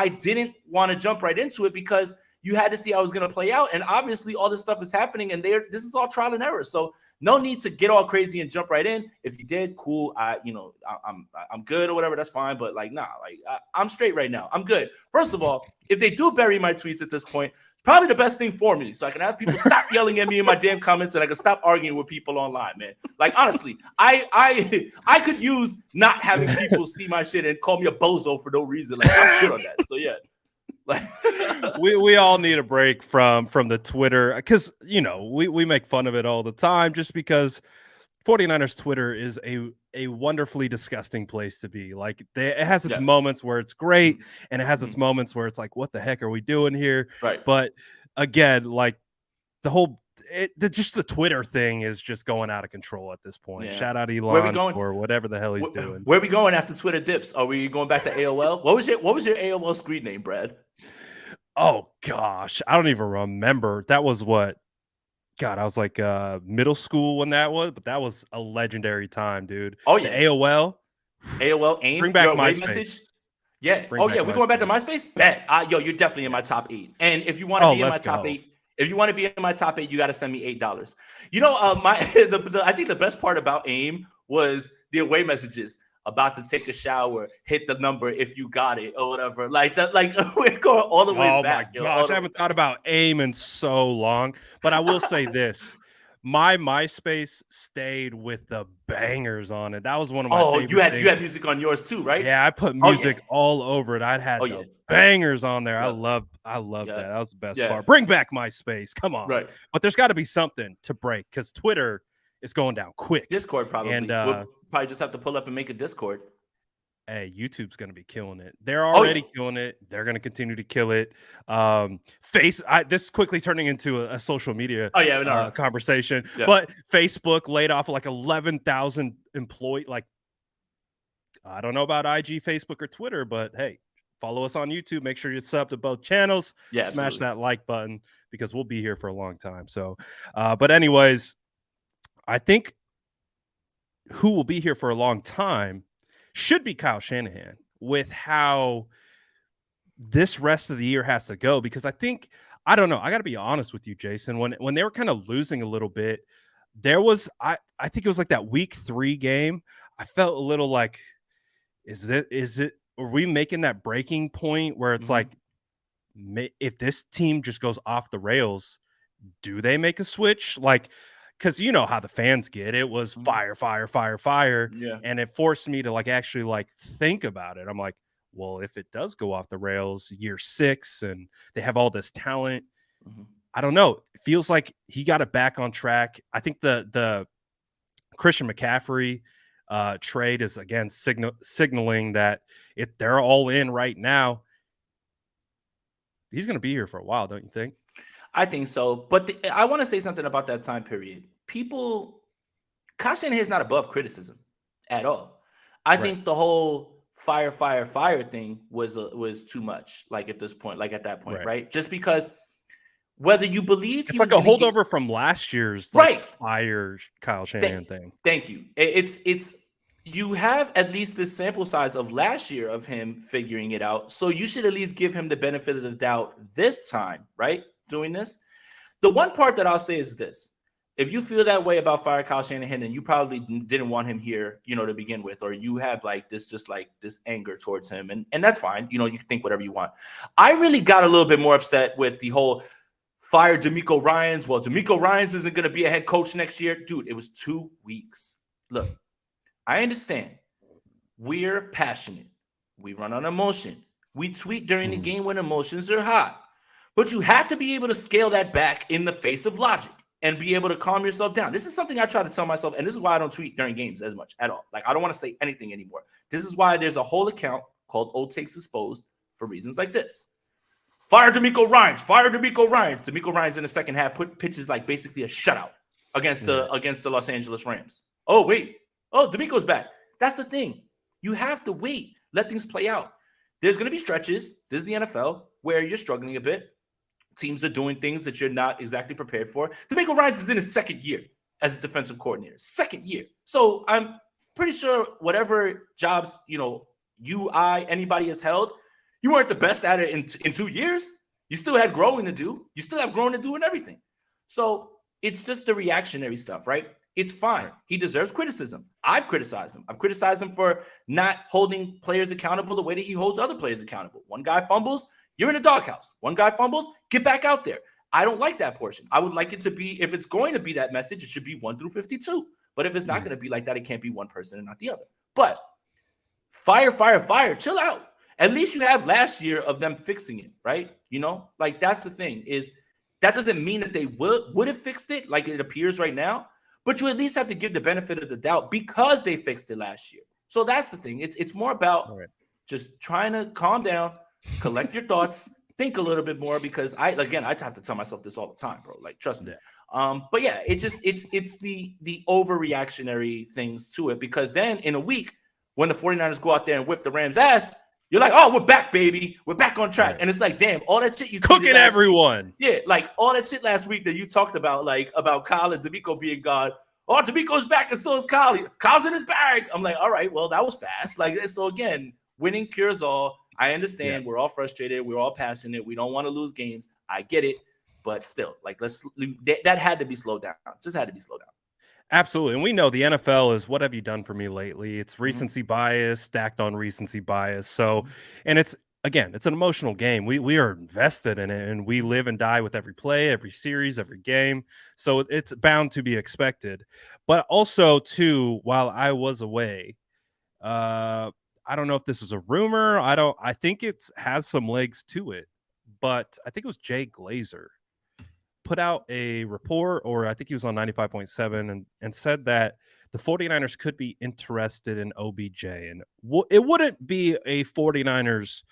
didn't want to jump right into it because you had to see how it was going to play out. And obviously, all this stuff is happening, and this is all trial and error. So, no need to get all crazy and jump right in. If you did, cool. I'm good or whatever. That's fine. But like, nah, like I'm straight right now. I'm good. First of all, if they do bury my tweets at this point, probably the best thing for me, so I can have people stop yelling at me in my damn comments, and I can stop arguing with people online, man. Like honestly, I could use not having people see my shit and call me a bozo for no reason. Like I'm good on that. So yeah. Like we all need a break from the Twitter because we make fun of it all the time just because 49ers Twitter is a wonderfully disgusting place to be. Like it has its moments where it's great and it has its moments where it's like, what the heck are we doing here? Right. But again, like the whole just the Twitter thing is just going out of control at this point. Yeah. Shout out Elon for whatever the hell he's doing. Where are we going after Twitter dips? Are we going back to AOL? What was your AOL screen name, Brad? Oh gosh, I don't even remember. That was what. God, I was like middle school when that was, but that was a legendary time, dude. Oh yeah, the AOL AIM. Bring back MySpace. Yeah. We're going back to MySpace. Bet. You're definitely in my top 8. And if you want to be in my top 8. If you want to be in my top 8, you got to send me $8. You know, I think the best part about AIM was the away messages. About to take a shower, hit the number if you got it or whatever. Like that, like we're going all the way back. Oh my gosh, I haven't thought about AIM in so long. But I will say this. My MySpace stayed with the bangers on it. That was one of my favorite things. You had music on yours too, right? Yeah, I put music all over it. I'd had the bangers on there. Yep. I love that. That was the best Yeah. part. Bring back MySpace. Come on. Right. But there's got to be something to break because Twitter is going down quick. Discord probably. And we'll probably just have to pull up and make a Discord. Hey, YouTube's going to be killing it. They're already killing it. They're going to continue to kill it. This is quickly turning into a social media conversation. Yeah. But Facebook laid off like 11,000 employees. Like, I don't know about IG, Facebook, or Twitter, but hey, follow us on YouTube. Make sure you sub to both channels. Yeah, smash that like button because we'll be here for a long time. So, but anyways, I think who will be here for a long time should be Kyle Shanahan with how this rest of the year has to go. Because I don't know. I got to be honest with you, Jason. When they were kind of losing a little bit, there was I think it was like that week 3 game. I felt a little like, is it are we making that breaking point where it's like, if this team just goes off the rails, do they make a switch? Like, because you know how the fans get. It was fire, fire, fire, fire, Yeah. and it forced me to like actually like think about it. I'm like, well, if it does go off the rails year 6 and they have all this talent, I don't know. It feels like he got it back on track. I think the Christian McCaffrey trade is again signaling that if they're all in right now, he's going to be here for a while, don't you think? I think so. But I want to say something about that time period. Kyle Shanahan is not above criticism at all. I think the whole fire, fire, fire thing was too much. Like at this point, like at that point, right? Just because whether you believe it's like a holdover from last year's like fire Kyle Shanahan thing. Thank you. It's you have at least this sample size of last year of him figuring it out. So you should at least give him the benefit of the doubt this time, right? Doing this. The one part that I'll say is this. If you feel that way about fire Kyle Shanahan and you probably didn't want him here, to begin with, or you have like this, just like this anger towards him, and that's fine. You can think whatever you want. I really got a little bit more upset with the whole fire DeMeco Ryans. Well, DeMeco Ryans isn't going to be a head coach next year. Dude, it was 2 weeks. Look, I understand. We're passionate. We run on emotion. We tweet during the game when emotions are hot. But you have to be able to scale that back in the face of logic and be able to calm yourself down. This is something I try to tell myself, and this is why I don't tweet during games as much at all. Like, I don't want to say anything anymore. This is why there's a whole account called Old Takes Exposed for reasons like this. Fire DeMeco Ryans. Fire DeMeco Ryans. DeMeco Ryans in the second half pitches like basically a shutout against the Los Angeles Rams. Oh, wait. Oh, DeMeco's back. That's the thing. You have to wait. Let things play out. There's going to be stretches. This is the NFL where you're struggling a bit. Teams are doing things that you're not exactly prepared for. DeMeco Ryans is in his second year as a defensive coordinator. Second year. So I'm pretty sure whatever jobs, anybody has held, you weren't the best at it in 2 years. You still had growing to do. You still have growing to do and everything. So it's just the reactionary stuff, right? It's fine. He deserves criticism. I've criticized him. I've criticized him for not holding players accountable the way that he holds other players accountable. One guy fumbles, you're in a doghouse. One guy fumbles, get back out there. I don't like that portion. I would like it to be, if it's going to be that message, it should be 1 through 52. But if it's not going to be like that, it can't be one person and not the other. But fire, fire, fire, chill out. At least you have last year of them fixing it, right? Like that's the thing, is that doesn't mean that they would have fixed it like it appears right now, but you at least have to give the benefit of the doubt because they fixed it last year. So that's the thing. It's more about just trying to calm down, collect your thoughts, think a little bit more, because I have to tell myself this all the time, bro. Like, trust me. But yeah, it's the overreactionary things to it, because then in a week when the 49ers go out there and whip the Rams' ass, you're like, oh, we're back, baby. We're back on track. And it's like, damn, all that shit you cooking everyone. Yeah, like all that shit last week that you talked about, like about Kyle and DeMeco being gone. Oh, DeMeco's back and so is Kyle. Kyle's in his bag. I'm like, all right, well, that was fast. Like, so again, winning cures all. I understand. We're all frustrated. We're all passionate. We don't want to lose games. I get it. But still, like, that had to be slowed down. Just had to be slowed down. Absolutely. And we know the NFL is, what have you done for me lately? It's recency bias stacked on recency bias. So, and it's an emotional game. We are invested in it, and we live and die with every play, every series, every game. So it's bound to be expected. But also, too, while I was away, I don't know if this is a rumor. I think it has some legs to it, but I think it was Jay Glazer put out a report, or I think he was on 95.7 and said that the 49ers could be interested in OBJ. And it wouldn't be a 49ers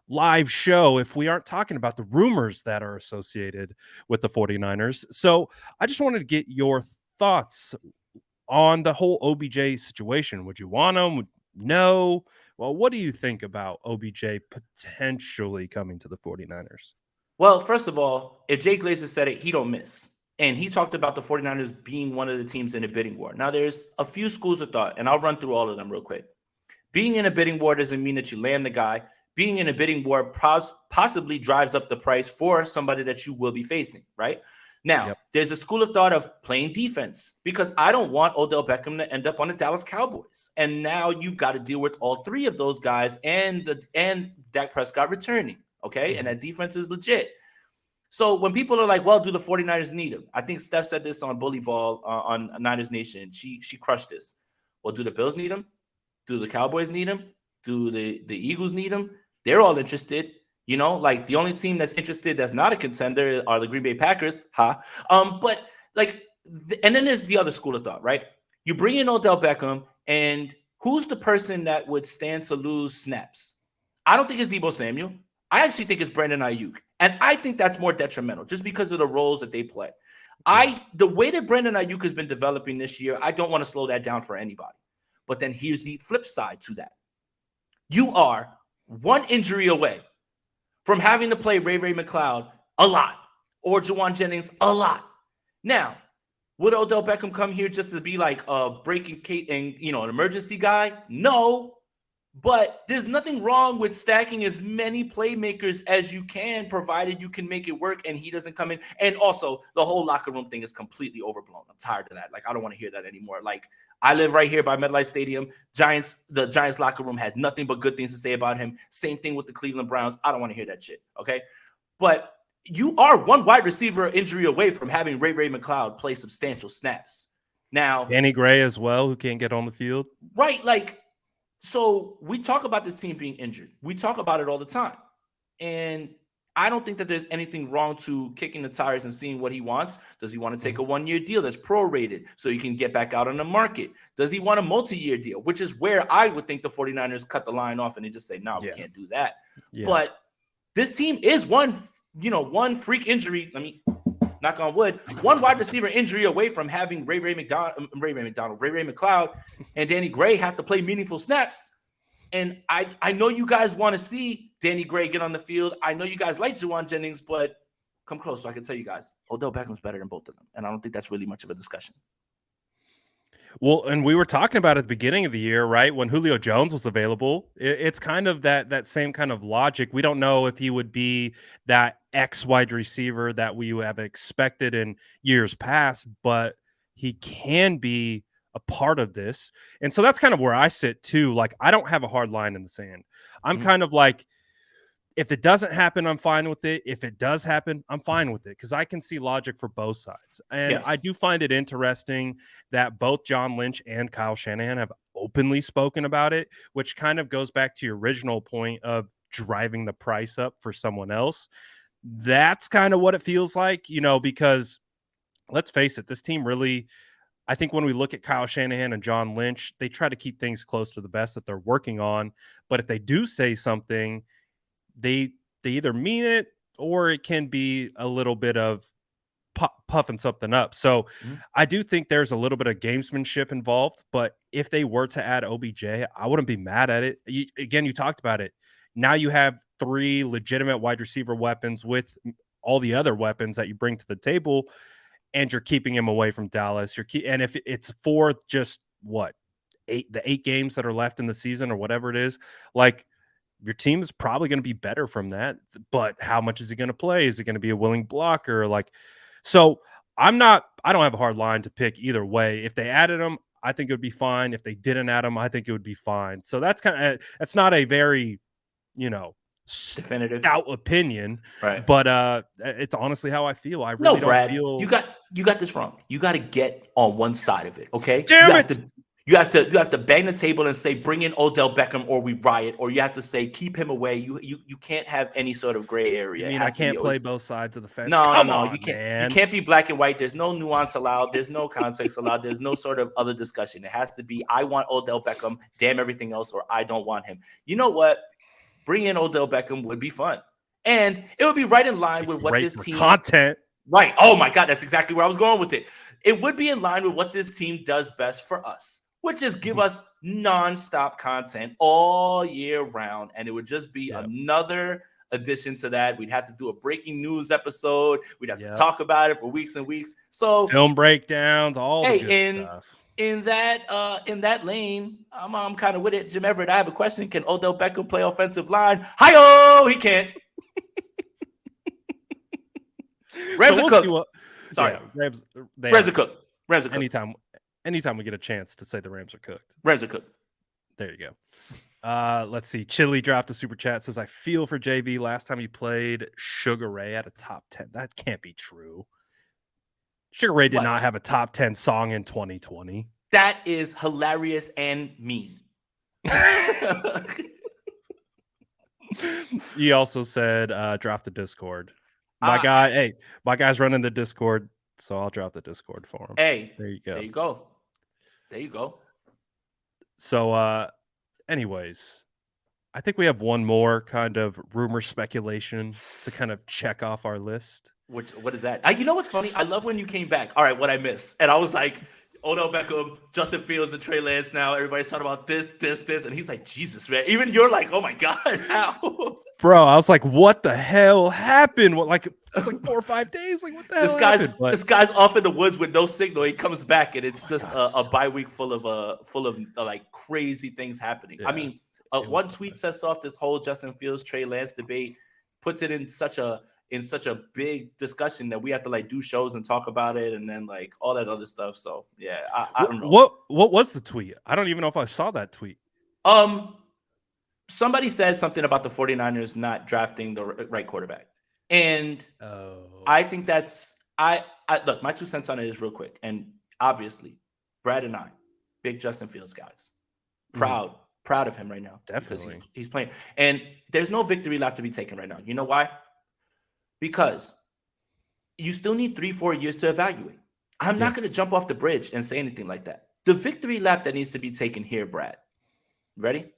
live show if we aren't talking about the rumors that are associated with the 49ers. So I just wanted to get your thoughts on the whole OBJ situation. Would you want him? No. Well, what do you think about OBJ potentially coming to the 49ers? Well, first of all, if Jay Glazer said it, he don't miss. And he talked about the 49ers being one of the teams in a bidding war. Now, there's a few schools of thought, and I'll run through all of them real quick. Being in a bidding war doesn't mean that you land the guy. Being in a bidding war possibly drives up the price for somebody that you will be facing, right? Now, there's a school of thought of playing defense because I don't want Odell Beckham to end up on the Dallas Cowboys. And now you've got to deal with all three of those guys and Dak Prescott returning, okay? And that defense is legit. So when people are like, well, do the 49ers need him? I think Steph said this on Bully Ball on Niners Nation. She crushed this. Well, do the Bills need him? Do the Cowboys need him? Do the Eagles need him? They're all interested. You know, like the only team that's interested that's not a contender are the Green Bay Packers. But like, and then there's the other school of thought, right? You bring in Odell Beckham, and who's the person that would stand to lose snaps? I don't think it's Deebo Samuel. I actually think it's Brandon Ayuk. And I think that's more detrimental just because of the roles that they play. The way that Brandon Ayuk has been developing this year, I don't want to slow that down for anybody. But then here's the flip side to that. You are one injury away from having to play Ray McCloud a lot or Juwan Jennings a lot. Now, would Odell Beckham come here just to be like a breaking and an emergency guy? No, but there's nothing wrong with stacking as many playmakers as you can, provided you can make it work and he doesn't come in. And also, the whole locker room thing is completely overblown. I'm tired of that. Like, I don't want to hear that anymore. Like, I live right here by MetLife Stadium. The Giants locker room has nothing but good things to say about him. Same thing with the Cleveland Browns. I don't want to hear that shit, okay? But you are one wide receiver injury away from having Ray McCloud play substantial snaps. Now, Danny Gray as well, who can't get on the field. Right, like, so we talk about this team being injured. We talk about it all the time. And I don't think that there's anything wrong to kicking the tires and seeing what he wants. Does he want to take a one-year deal that's prorated so you can get back out on the market? Does he want a multi-year deal, which is where I would think the 49ers cut the line off and they just say, no, we can't do that. Yeah. But this team is one freak injury. Let me knock on wood. One wide receiver injury away from having Ray McCloud and Danny Gray have to play meaningful snaps. And I know you guys want to see Danny Gray get on the field. I know you guys like Juwan Jennings, but come close so I can tell you guys, Odell Beckham's better than both of them. And I don't think that's really much of a discussion. Well, and we were talking about at the beginning of the year, right? When Julio Jones was available, it's kind of that same kind of logic. We don't know if he would be that X wide receiver that we have expected in years past, but he can be a part of this. And so that's kind of where I sit too. Like, I don't have a hard line in the sand. I'm kind of like, if it doesn't happen, I'm fine with it. If it does happen, I'm fine with it because I can see logic for both sides. And I do find it interesting that both John Lynch and Kyle Shanahan have openly spoken about it, which kind of goes back to your original point of driving the price up for someone else. That's kind of what it feels like, because let's face it, this team really, I think when we look at Kyle Shanahan and John Lynch, they try to keep things close to the best that they're working on. But if they do say something, they either mean it or it can be a little bit of puffing something up. So I do think there's a little bit of gamesmanship involved. But if they were to add OBJ, I wouldn't be mad at it. You talked about it. Now you have 3 legitimate wide receiver weapons with all the other weapons that you bring to the table. And you're keeping him away from Dallas. And if it's for just the 8 games that are left in the season or whatever it is, like your team is probably going to be better from that. But how much is he going to play? Is it going to be a willing blocker? So I don't have a hard line to pick either way. If they added him, I think it would be fine. If they didn't add him, I think it would be fine. So that's that's not a very, definitive stout opinion, right? But it's honestly how I feel. I really don't feel. You got this wrong. You got to get on one side of it, okay? Damn it! You have to bang the table and say, bring in Odell Beckham or we riot, or you have to say, keep him away. You can't have any sort of gray area. I can't play both sides of the fence. No, you can't. Man. You can't be black and white. There's no nuance allowed. There's no context allowed. There's no sort of other discussion. It has to be, I want Odell Beckham, damn everything else, or I don't want him. You know what? Bring in Odell Beckham would be fun. And it would be right in line with what this team... content. Right. Oh, my God. That's exactly where I was going with it. It would be in line with what this team does best for us, which is give us nonstop content all year round. And it would just be another addition to that. We'd have to do a breaking news episode. We'd have to talk about it for weeks and weeks. So film breakdowns, all the good stuff. In that lane, I'm kind of with it. Jim Everett, I have a question. Can Odell Beckham play offensive line? Hi-oh, he can't. Rams are cooked. Sorry. Yeah, Rams. They Rams are are cooked. cooked. Rams are cooked. Anytime we get a chance to say the Rams are cooked. Rams are cooked. There you go. Let's see. Chili dropped a super chat, says, I feel for JV. Last time he played, Sugar Ray had a top 10. That can't be true. Sugar Ray did not have a top 10 song in 2020. That is hilarious and mean. He also said, drop the Discord. My guy's running the Discord, so I'll drop the Discord for him. Hey, there you go. There you go. So, anyways, I think we have one more kind of rumor speculation to kind of check off our list. What is that? You know what's funny? I love when you came back. All right, what I missed. And I was like, Odell Beckham, Justin Fields, and Trey Lance now. Everybody's talking about this. And he's like, Jesus, man. Even you're like, oh my God, how? Bro, I was like, what the hell happened? It's like 4 or 5 days. Like, what the hell happened? This guy's off in the woods with no signal. He comes back and it's just a bye week full of like crazy things happening. Yeah, I mean, one tweet sets off this whole Justin Fields, Trey Lance debate, puts it in such a big discussion that we have to like do shows and talk about it and then like all that other stuff. So yeah, I don't know. What was the tweet? I don't even know if I saw that tweet. Somebody said something about the 49ers not drafting the right quarterback. And I think that's I look, my 2 cents on it is real quick. And obviously, Brad and I, big Justin Fields guys, proud of him right now. Definitely. Because he's playing. And there's no victory lap to be taken right now. You know why? Because you still need 3-4 years to evaluate. I'm not going to jump off the bridge and say anything like that. The victory lap that needs to be taken here, Brad, ready?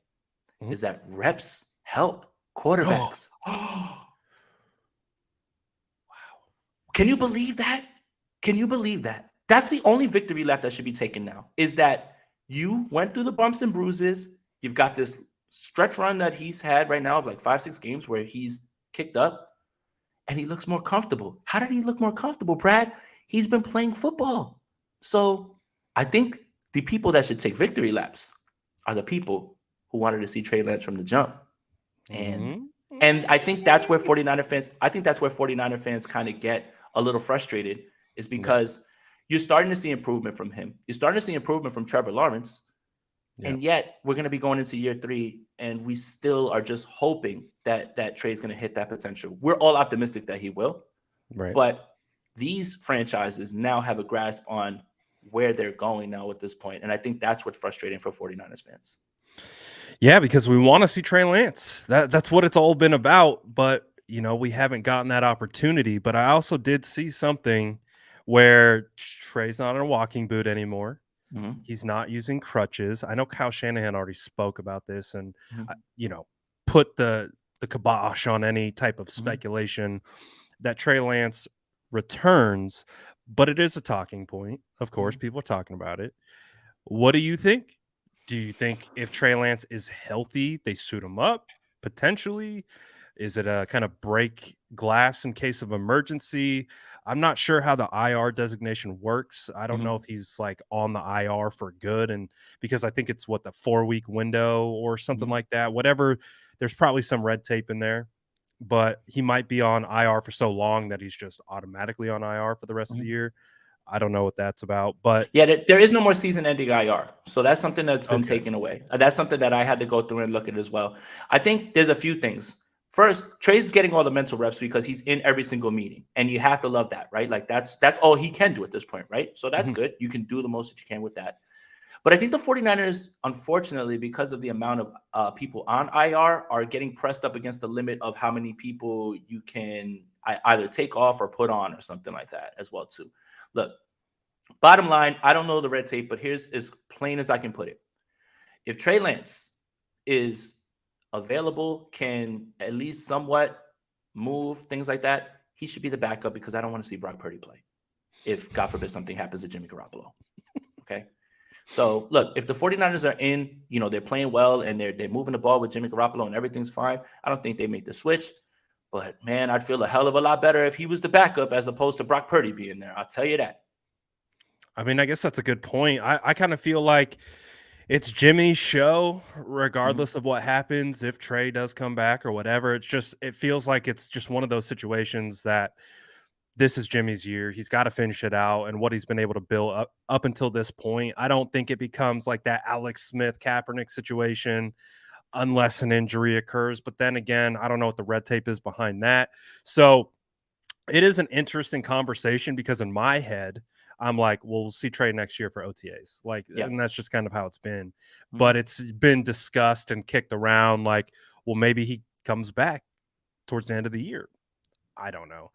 Is that reps help quarterbacks. Wow. Can you believe that? That's the only victory lap that should be taken now, is that you went through the bumps and bruises. You've got this stretch run that he's had right now of like 5-6 games where he's kicked up and he looks more comfortable. How did he look more comfortable, Brad? He's been playing football. So I think the people that should take victory laps are the people who wanted to see Trey Lance from the jump. And I think that's where 49er fans kind of get a little frustrated, is because you're starting to see improvement from him. You're starting to see improvement from Trevor Lawrence. And yet we're going to be going into year 3 and we still are just hoping that Trey's going to hit that potential. We're all optimistic that he will. Right. But these franchises now have a grasp on where they're going now at this point. And I think that's what's frustrating for 49ers fans. Yeah, because we want to see Trey Lance. That's what it's all been about. But, we haven't gotten that opportunity. But I also did see something where Trey's not in a walking boot anymore. Mm-hmm. He's not using crutches. I know Kyle Shanahan already spoke about this and, put the kibosh on any type of speculation that Trey Lance returns. But it is a talking point. Of course, people are talking about it. What do you think? Do you think if Trey Lance is healthy, they suit him up potentially? Is it a kind of break glass in case of emergency? I'm not sure how the IR designation works. I don't know if he's like on the IR for good. And because I think it's the 4-week window or something like that, whatever, there's probably some red tape in there, but he might be on IR for so long that he's just automatically on IR for the rest of the year. I don't know what that's about, but yeah, there is no more season-ending IR, so that's something that's been taken away. That's something that I had to go through and look at as well. I think there's a few things. First, Trey's getting all the mental reps because he's in every single meeting, and you have to love that, right? Like that's all he can do at this point, right? So that's good. You can do the most that you can with that. But I think the 49ers, unfortunately, because of the amount of people on IR, are getting pressed up against the limit of how many people you can either take off or put on or something like that as well too. Look, bottom line, I don't know the red tape, but here's as plain as I can put it. If Trey Lance is available, can at least somewhat move, things like that, he should be the backup because I don't want to see Brock Purdy play if, God forbid, something happens to Jimmy Garoppolo. Okay? So, look, if the 49ers are in, they're playing well and they're moving the ball with Jimmy Garoppolo and everything's fine, I don't think they make the switch. But, man, I'd feel a hell of a lot better if he was the backup as opposed to Brock Purdy being there. I'll tell you that. I mean, I guess that's a good point. I kind of feel like it's Jimmy's show, regardless of what happens, if Trey does come back or whatever. It feels like it's just one of those situations that this is Jimmy's year. He's got to finish it out, and what he's been able to build up until this point. I don't think it becomes like that Alex Smith Kaepernick situation unless an injury occurs. But then again, I don't know what the red tape is behind that. So it is an interesting conversation because in my head, I'm like, well, we'll see Trey next year for OTAs. Like, Yeah. and that's just kind of how it's been. Mm-hmm. But it's been discussed and kicked around like, well, maybe he comes back towards the end of the year. I don't know.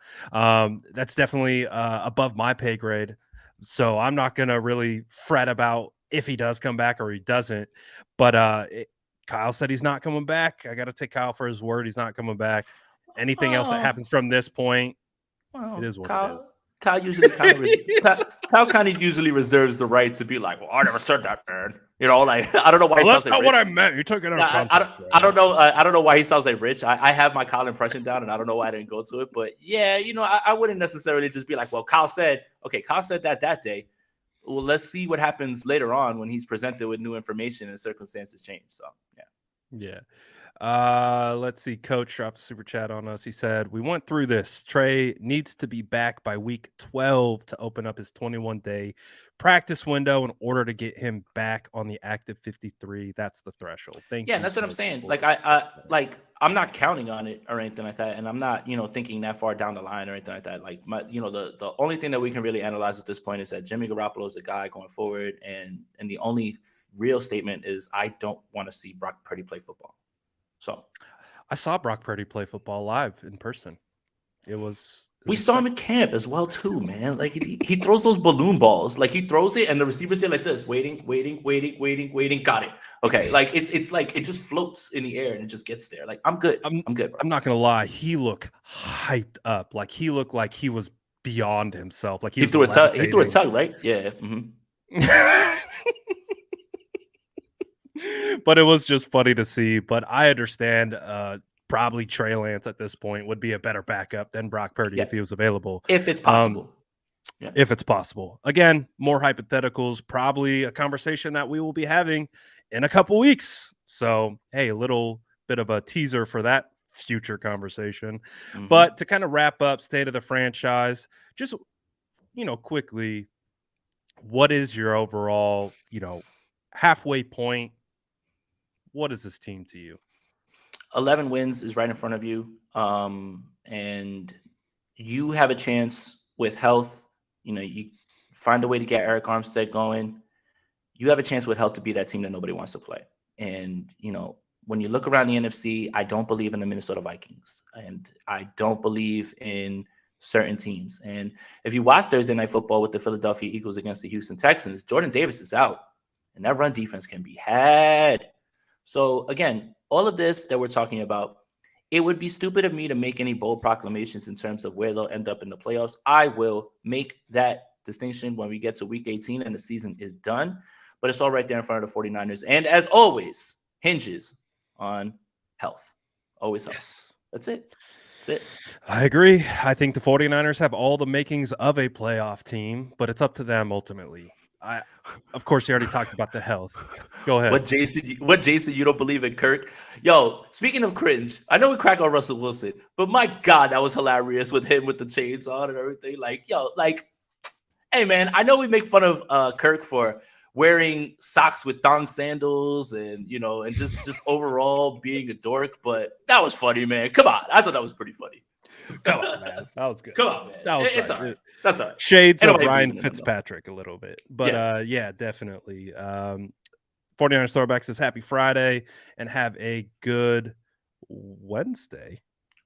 That's definitely above my pay grade. So I'm not going to really fret about if he does come back or he doesn't. But Kyle said he's not coming back. I got to take Kyle for his word. He's not coming back. Anything else that happens from this point, it is what it is. Kyle usually Kyle kind of usually reserves the right to be like, well, I never said that, man. You know, like I don't know why. Well, that's not what I meant. You took it out of context. I don't know. I don't know why he sounds like Rich. I have my Kyle impression down, and I don't know why I didn't go to it. But yeah, you know, I wouldn't necessarily just be like, well, Kyle said that day. Well, let's see what happens later on when he's presented with new information and circumstances change. So yeah. Let's see. Coach dropped a super chat on us. He said, we went through this. Trey needs to be back by week 12 to open up his 21-day practice window in order to get him back on the active 53. That's the threshold. Thank you. Yeah, that's what I'm saying. Like I'm not counting on it or anything like that, and I'm not, thinking that far down the line or anything like that. Like the only thing that we can really analyze at this point is that Jimmy Garoppolo is the guy going forward, and the only real statement is I don't want to see Brock Purdy play football. So I saw Brock Purdy play football live in person. We saw him at camp as well too, man. Like he throws those balloon balls, like he throws it, and the receivers did like this, waiting. Got it. Okay, like it's like it just floats in the air and it just gets there. Like I'm good. I'm good. Bro. I'm not gonna lie. He looked hyped up. Like he looked like he was beyond himself. Like he threw a tug. He threw a tug, right? Yeah. Mm-hmm. But it was just funny to see. But I understand. Probably Trey Lance at this point would be a better backup than Brock Purdy if he was available. If it's possible. If it's possible. Again, more hypotheticals, probably a conversation that we will be having in a couple weeks. So, hey, a little bit of a teaser for that future conversation. Mm-hmm. But to kind of wrap up state of the franchise, just, quickly, what is your overall, halfway point? What is this team to you? 11 wins is right in front of you. And you have a chance with health. You find a way to get Eric Armstead going. You have a chance with health to be that team that nobody wants to play. And, when you look around the NFC, I don't believe in the Minnesota Vikings. And I don't believe in certain teams. And if you watch Thursday Night Football with the Philadelphia Eagles against the Houston Texans, Jordan Davis is out. And that run defense can be had. So, again, all of this that we're talking about, it would be stupid of me to make any bold proclamations in terms of where they'll end up in the playoffs. I will make that distinction when we get to week 18 and the season is done. But it's all right there in front of the 49ers. And as always, hinges on health. Always health. Yes. That's it. I agree. I think the 49ers have all the makings of a playoff team, but it's up to them ultimately. Of course, you already talked about the health. Go ahead. What Jason, you don't believe in Kirk? Yo, speaking of cringe, I know we crack on Russell Wilson, but my God, that was hilarious with him with the chains on and everything. Like, hey man, I know we make fun of Kirk for wearing socks with thong sandals and and just overall being a dork, but that was funny, man. Come on, I thought that was pretty funny. Come on, man. That was good. Come on, man. That was it's all right. That's all right. Shades of Ryan Fitzpatrick a little bit. But definitely. 49ers Throwbacks says happy Friday and have a good Wednesday.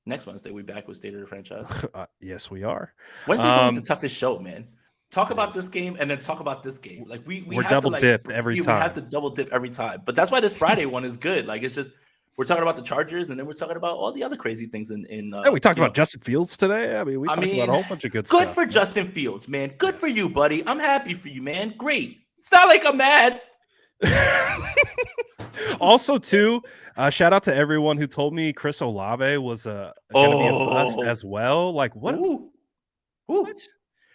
Next Wednesday, we back with State of the Franchise. Yes, we are. Wednesday's always the toughest show, man. Talk about this game and then talk about this game. Like we're double dip every time. We have to double dip every time. But that's why this Friday one is good. Like it's just we're talking about the Chargers and then we're talking about all the other crazy things in we talked about Justin Fields today. We talked about a whole bunch of good stuff. Good for Justin Fields, man. Good for you, buddy. I'm happy for you, man. Great. It's not like I'm mad. Also, too, shout out to everyone who told me Chris Olave was going to be a bust as well. Like, what? Ooh. What?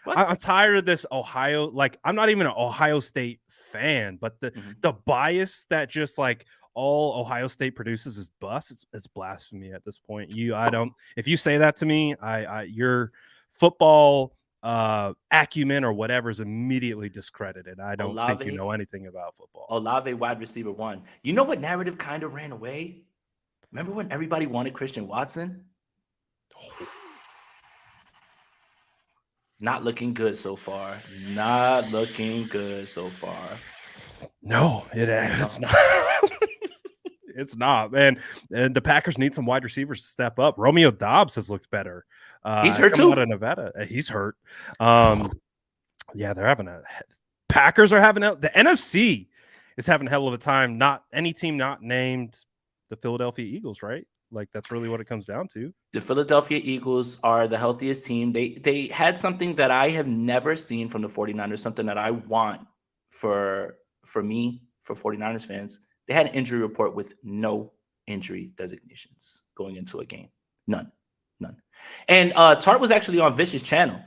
I'm tired of this Ohio. Like, I'm not even an Ohio State fan, but the bias that just like all Ohio State produces is bust. It's blasphemy at this point. If you say that to me, you're football acumen or whatever is immediately discredited. I don't think you Olave, know anything about football. Olave, wide receiver 1. You know what narrative kind of ran away? Remember when everybody wanted Christian Watson? Not looking good so far. Not looking good so far. No, it's not. It's not, man. And the Packers need some wide receivers to step up. Romeo Dobbs has looked better. He's hurt Coming out too. of Nevada. He's hurt. Yeah, they're having Packers are having the NFC is having a hell of a time. Not any team not named the Philadelphia Eagles, right? Like that's really what it comes down to. The Philadelphia Eagles are the healthiest team. They had something that I have never seen from the 49ers, something that I want for 49ers fans. They had an injury report with no injury designations going into a game. None. And Tart was actually on Vish's channel,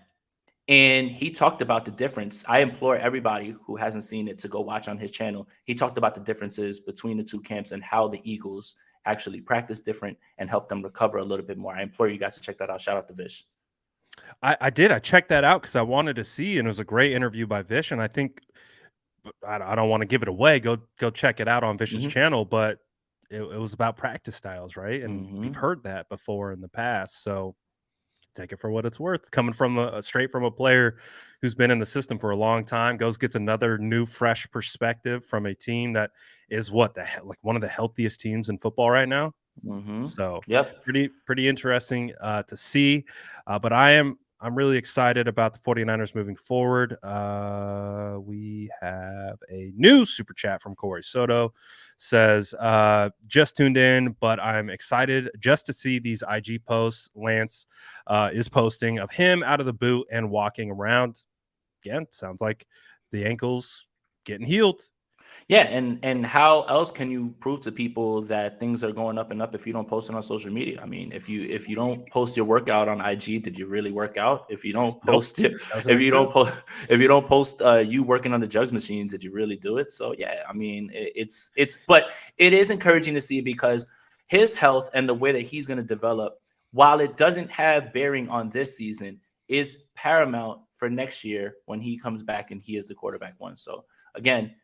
and he talked about the difference. I implore everybody who hasn't seen it to go watch on his channel. He talked about the differences between the two camps and how the Eagles actually practice different and help them recover a little bit more. I implore you guys to check that out. Shout out to Vish. I did. I checked that out because I wanted to see, and it was a great interview by Vish. And I think I don't want to give it away. Go check it out on Vish's channel. But it was about practice styles, right? And we've heard that before in the past. So take it for what it's worth. It's coming from straight from a player who's been in the system for a long time. Gets another new, fresh perspective from a team that is like one of the healthiest teams in football right now. So pretty interesting to see. But I'm really excited about the 49ers moving forward. We have a new super chat from Corey Soto. Says, just tuned in, but I'm excited just to see these IG posts Lance is posting of him out of the boot and walking around. Again, sounds like the ankle's getting healed. Yeah, and how else can you prove to people that things are going up and up if you don't post it on social media? I mean, if you don't post your workout on IG, did you really work out? If you don't post it, if you don't post you working on the jugs machines, did you really do it? So yeah, I mean, but it is encouraging to see because his health and the way that he's going to develop, while it doesn't have bearing on this season, is paramount for next year when he comes back and he is the quarterback one. So again,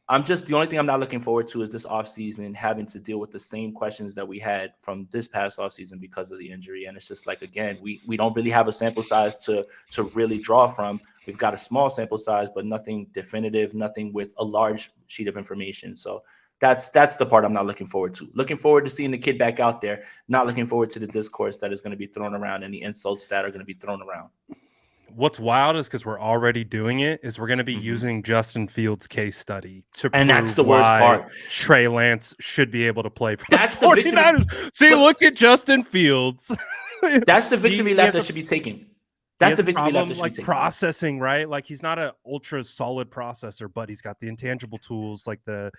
the only thing I'm not looking forward to is this offseason having to deal with the same questions that we had from this past offseason because of the injury. And it's just like, again, we don't really have a sample size to really draw from. We've got a small sample size, but nothing definitive, nothing with a large sheet of information. So that's the part I'm not looking forward to. Looking forward to seeing the kid back out there, not looking forward to the discourse that is going to be thrown around and the insults that are going to be thrown around. What's wild is because we're already doing it is we're going to be using Justin Fields' case study to prove that's the worst part. Trey Lance should be able to play for that's the 49ers. See, look at Justin Fields. That's the victory lap that should be taken. That's the victory lap that should be taken. Processing, right? Like he's not an ultra solid processor, but he's got the intangible tools, like the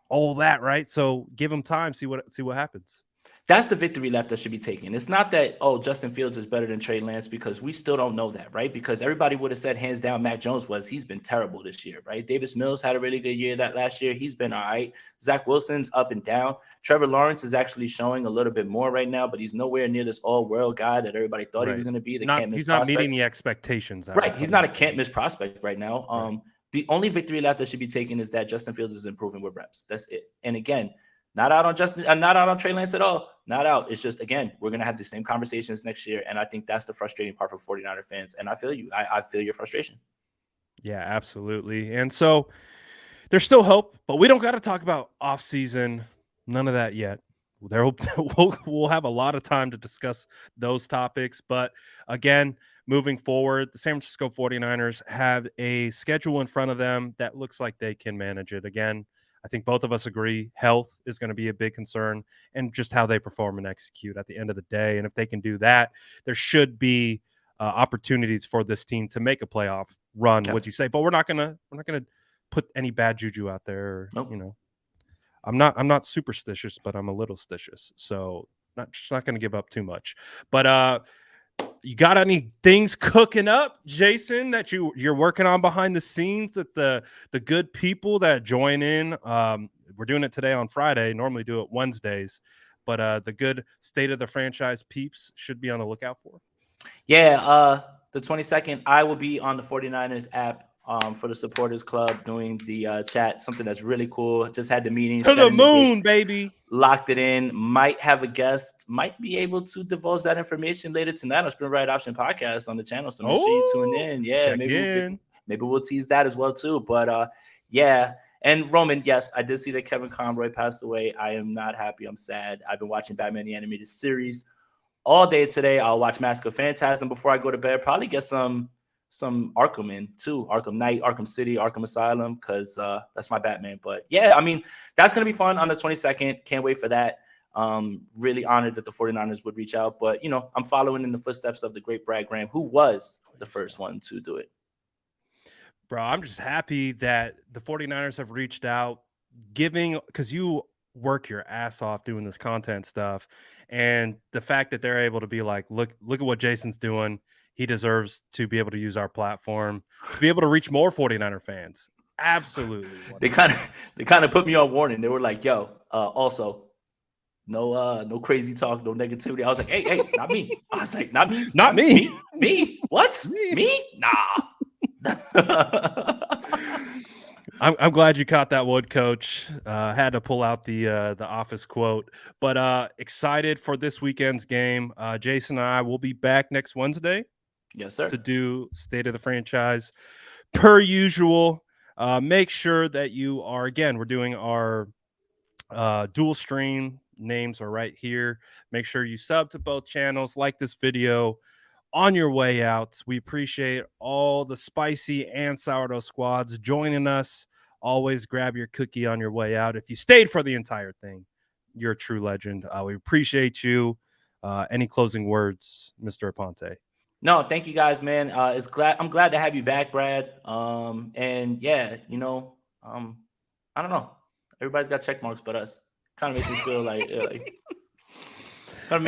all that, right? So give him time, see what happens. That's the victory lap that should be taken. It's not that, Justin Fields is better than Trey Lance, because we still don't know that, right? Because everybody would have said hands down Mac Jones he's been terrible this year, right? Davis Mills had a really good year that last year. He's been all right. Zach Wilson's up and down. Trevor Lawrence is actually showing a little bit more right now, but he's nowhere near this all-world guy that everybody thought he was going to be. He's not meeting the expectations. Right. He's not a can't-miss prospect right now. Right. The only victory lap that should be taken is that Justin Fields is improving with reps. That's it. And again, not out on Trey Lance at all. Not out. It's just, again, we're going to have the same conversations next year. And I think that's the frustrating part for 49er fans. And I feel you. I feel your frustration. Yeah, absolutely. And so there's still hope, but we don't got to talk about offseason. None of that yet. We'll have a lot of time to discuss those topics. But again, moving forward, the San Francisco 49ers have a schedule in front of them that looks like they can manage it. Again, I think both of us agree health is going to be a big concern, and just how they perform and execute at the end of the day. And if they can do that, there should be opportunities for this team to make a playoff run. Would you say? But we're not gonna put any bad juju out there. Nope. You know, I'm not superstitious, but I'm a little stitious. So not going to give up too much. But you got any things cooking up, Jason, that you're working on behind the scenes that the good people that join in? We're doing it today on Friday. Normally do it Wednesdays, but the good state of the franchise peeps should be on the lookout for. Yeah, the 22nd, I will be on the 49ers app for the supporters club doing the chat, something that's really cool. Just had the meeting. To the moon, baby. Locked it in. Might have a guest. Might be able to divulge that information later tonight on Spin Right Option Podcast on the channel. So make sure you tune in. Yeah, maybe we'll tease that as well too. But yeah. And Roman, yes, I did see that Kevin Conroy passed away. I am not happy. I'm sad. I've been watching Batman the Animated Series all day today. I'll watch Mask of Phantasm before I go to bed. Probably get some Arkham in too. Arkham Knight, Arkham City, Arkham Asylum, because that's my Batman. But yeah, I mean, that's going to be fun on the 22nd. Can't wait for that. Really honored that the 49ers would reach out. But, you know, I'm following in the footsteps of the great Brad Graham, who was the first one to do it. Bro, I'm just happy that the 49ers have reached out, because you work your ass off doing this content stuff. And the fact that they're able to be like, look at what Jason's doing. He deserves to be able to use our platform to be able to reach more 49er fans. Absolutely. They kind of put me on warning. They were like, yo, also, no crazy talk, no negativity. I was like, hey, not me. I was like, not me. Not me. Me? What? Me? Nah. I'm glad you caught that one, Coach. Had to pull out the Office quote, but excited for this weekend's game. Jason and I will be back next Wednesday. Yes, sir. To do State of the Franchise per usual. Make sure that you are, again, we're doing our dual stream. Names are right here. Make sure you sub to both channels, like this video on your way out. We appreciate all the spicy and sourdough squads joining us. Always grab your cookie on your way out. If you stayed for the entire thing, you're a true legend. We appreciate you. Any closing words, Mr. Aponte? No, thank you guys, man. I'm glad to have you back, Brad. And yeah, you know, I don't know. Everybody's got check marks but us. Kind of makes me feel like I'm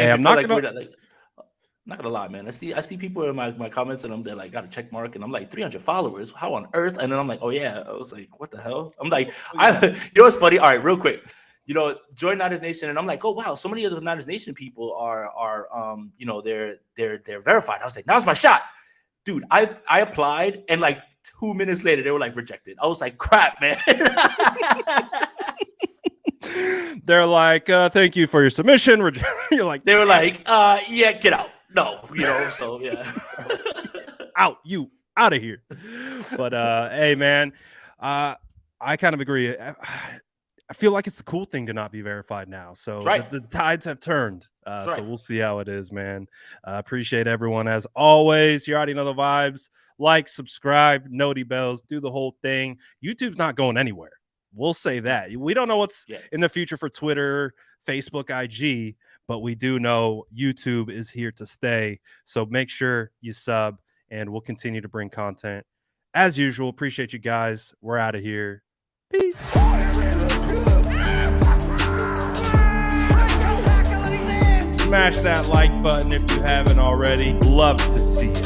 not gonna lie, man. I see people in my comments and they're like, got a check mark, and I'm like, 300 followers. How on earth? And then I'm like, oh yeah. I was like, what the hell? I'm like, you know what's funny? All right, real quick. You know, join Niners Nation, and I'm like, oh wow, so many of the Niners Nation people are you know, they're verified. I was like, now's my shot, dude. I applied, and like 2 minutes later, they were like rejected. I was like, crap, man. They're like, thank you for your submission. You're like, they were like, yeah, get out. No, you know, so yeah, out of here. But hey, man, I kind of agree. I feel like it's a cool thing to not be verified now. So the tides have turned. So we'll see how it is, man. Appreciate everyone as always. You already know the vibes. Like, subscribe, noti bells, do the whole thing. YouTube's not going anywhere. We'll say that. We don't know what's in the future for Twitter, Facebook, IG, but we do know YouTube is here to stay. So make sure you sub, and we'll continue to bring content as usual. Appreciate you guys. We're out of here. Peace. Smash that like button if you haven't already. Love to see it.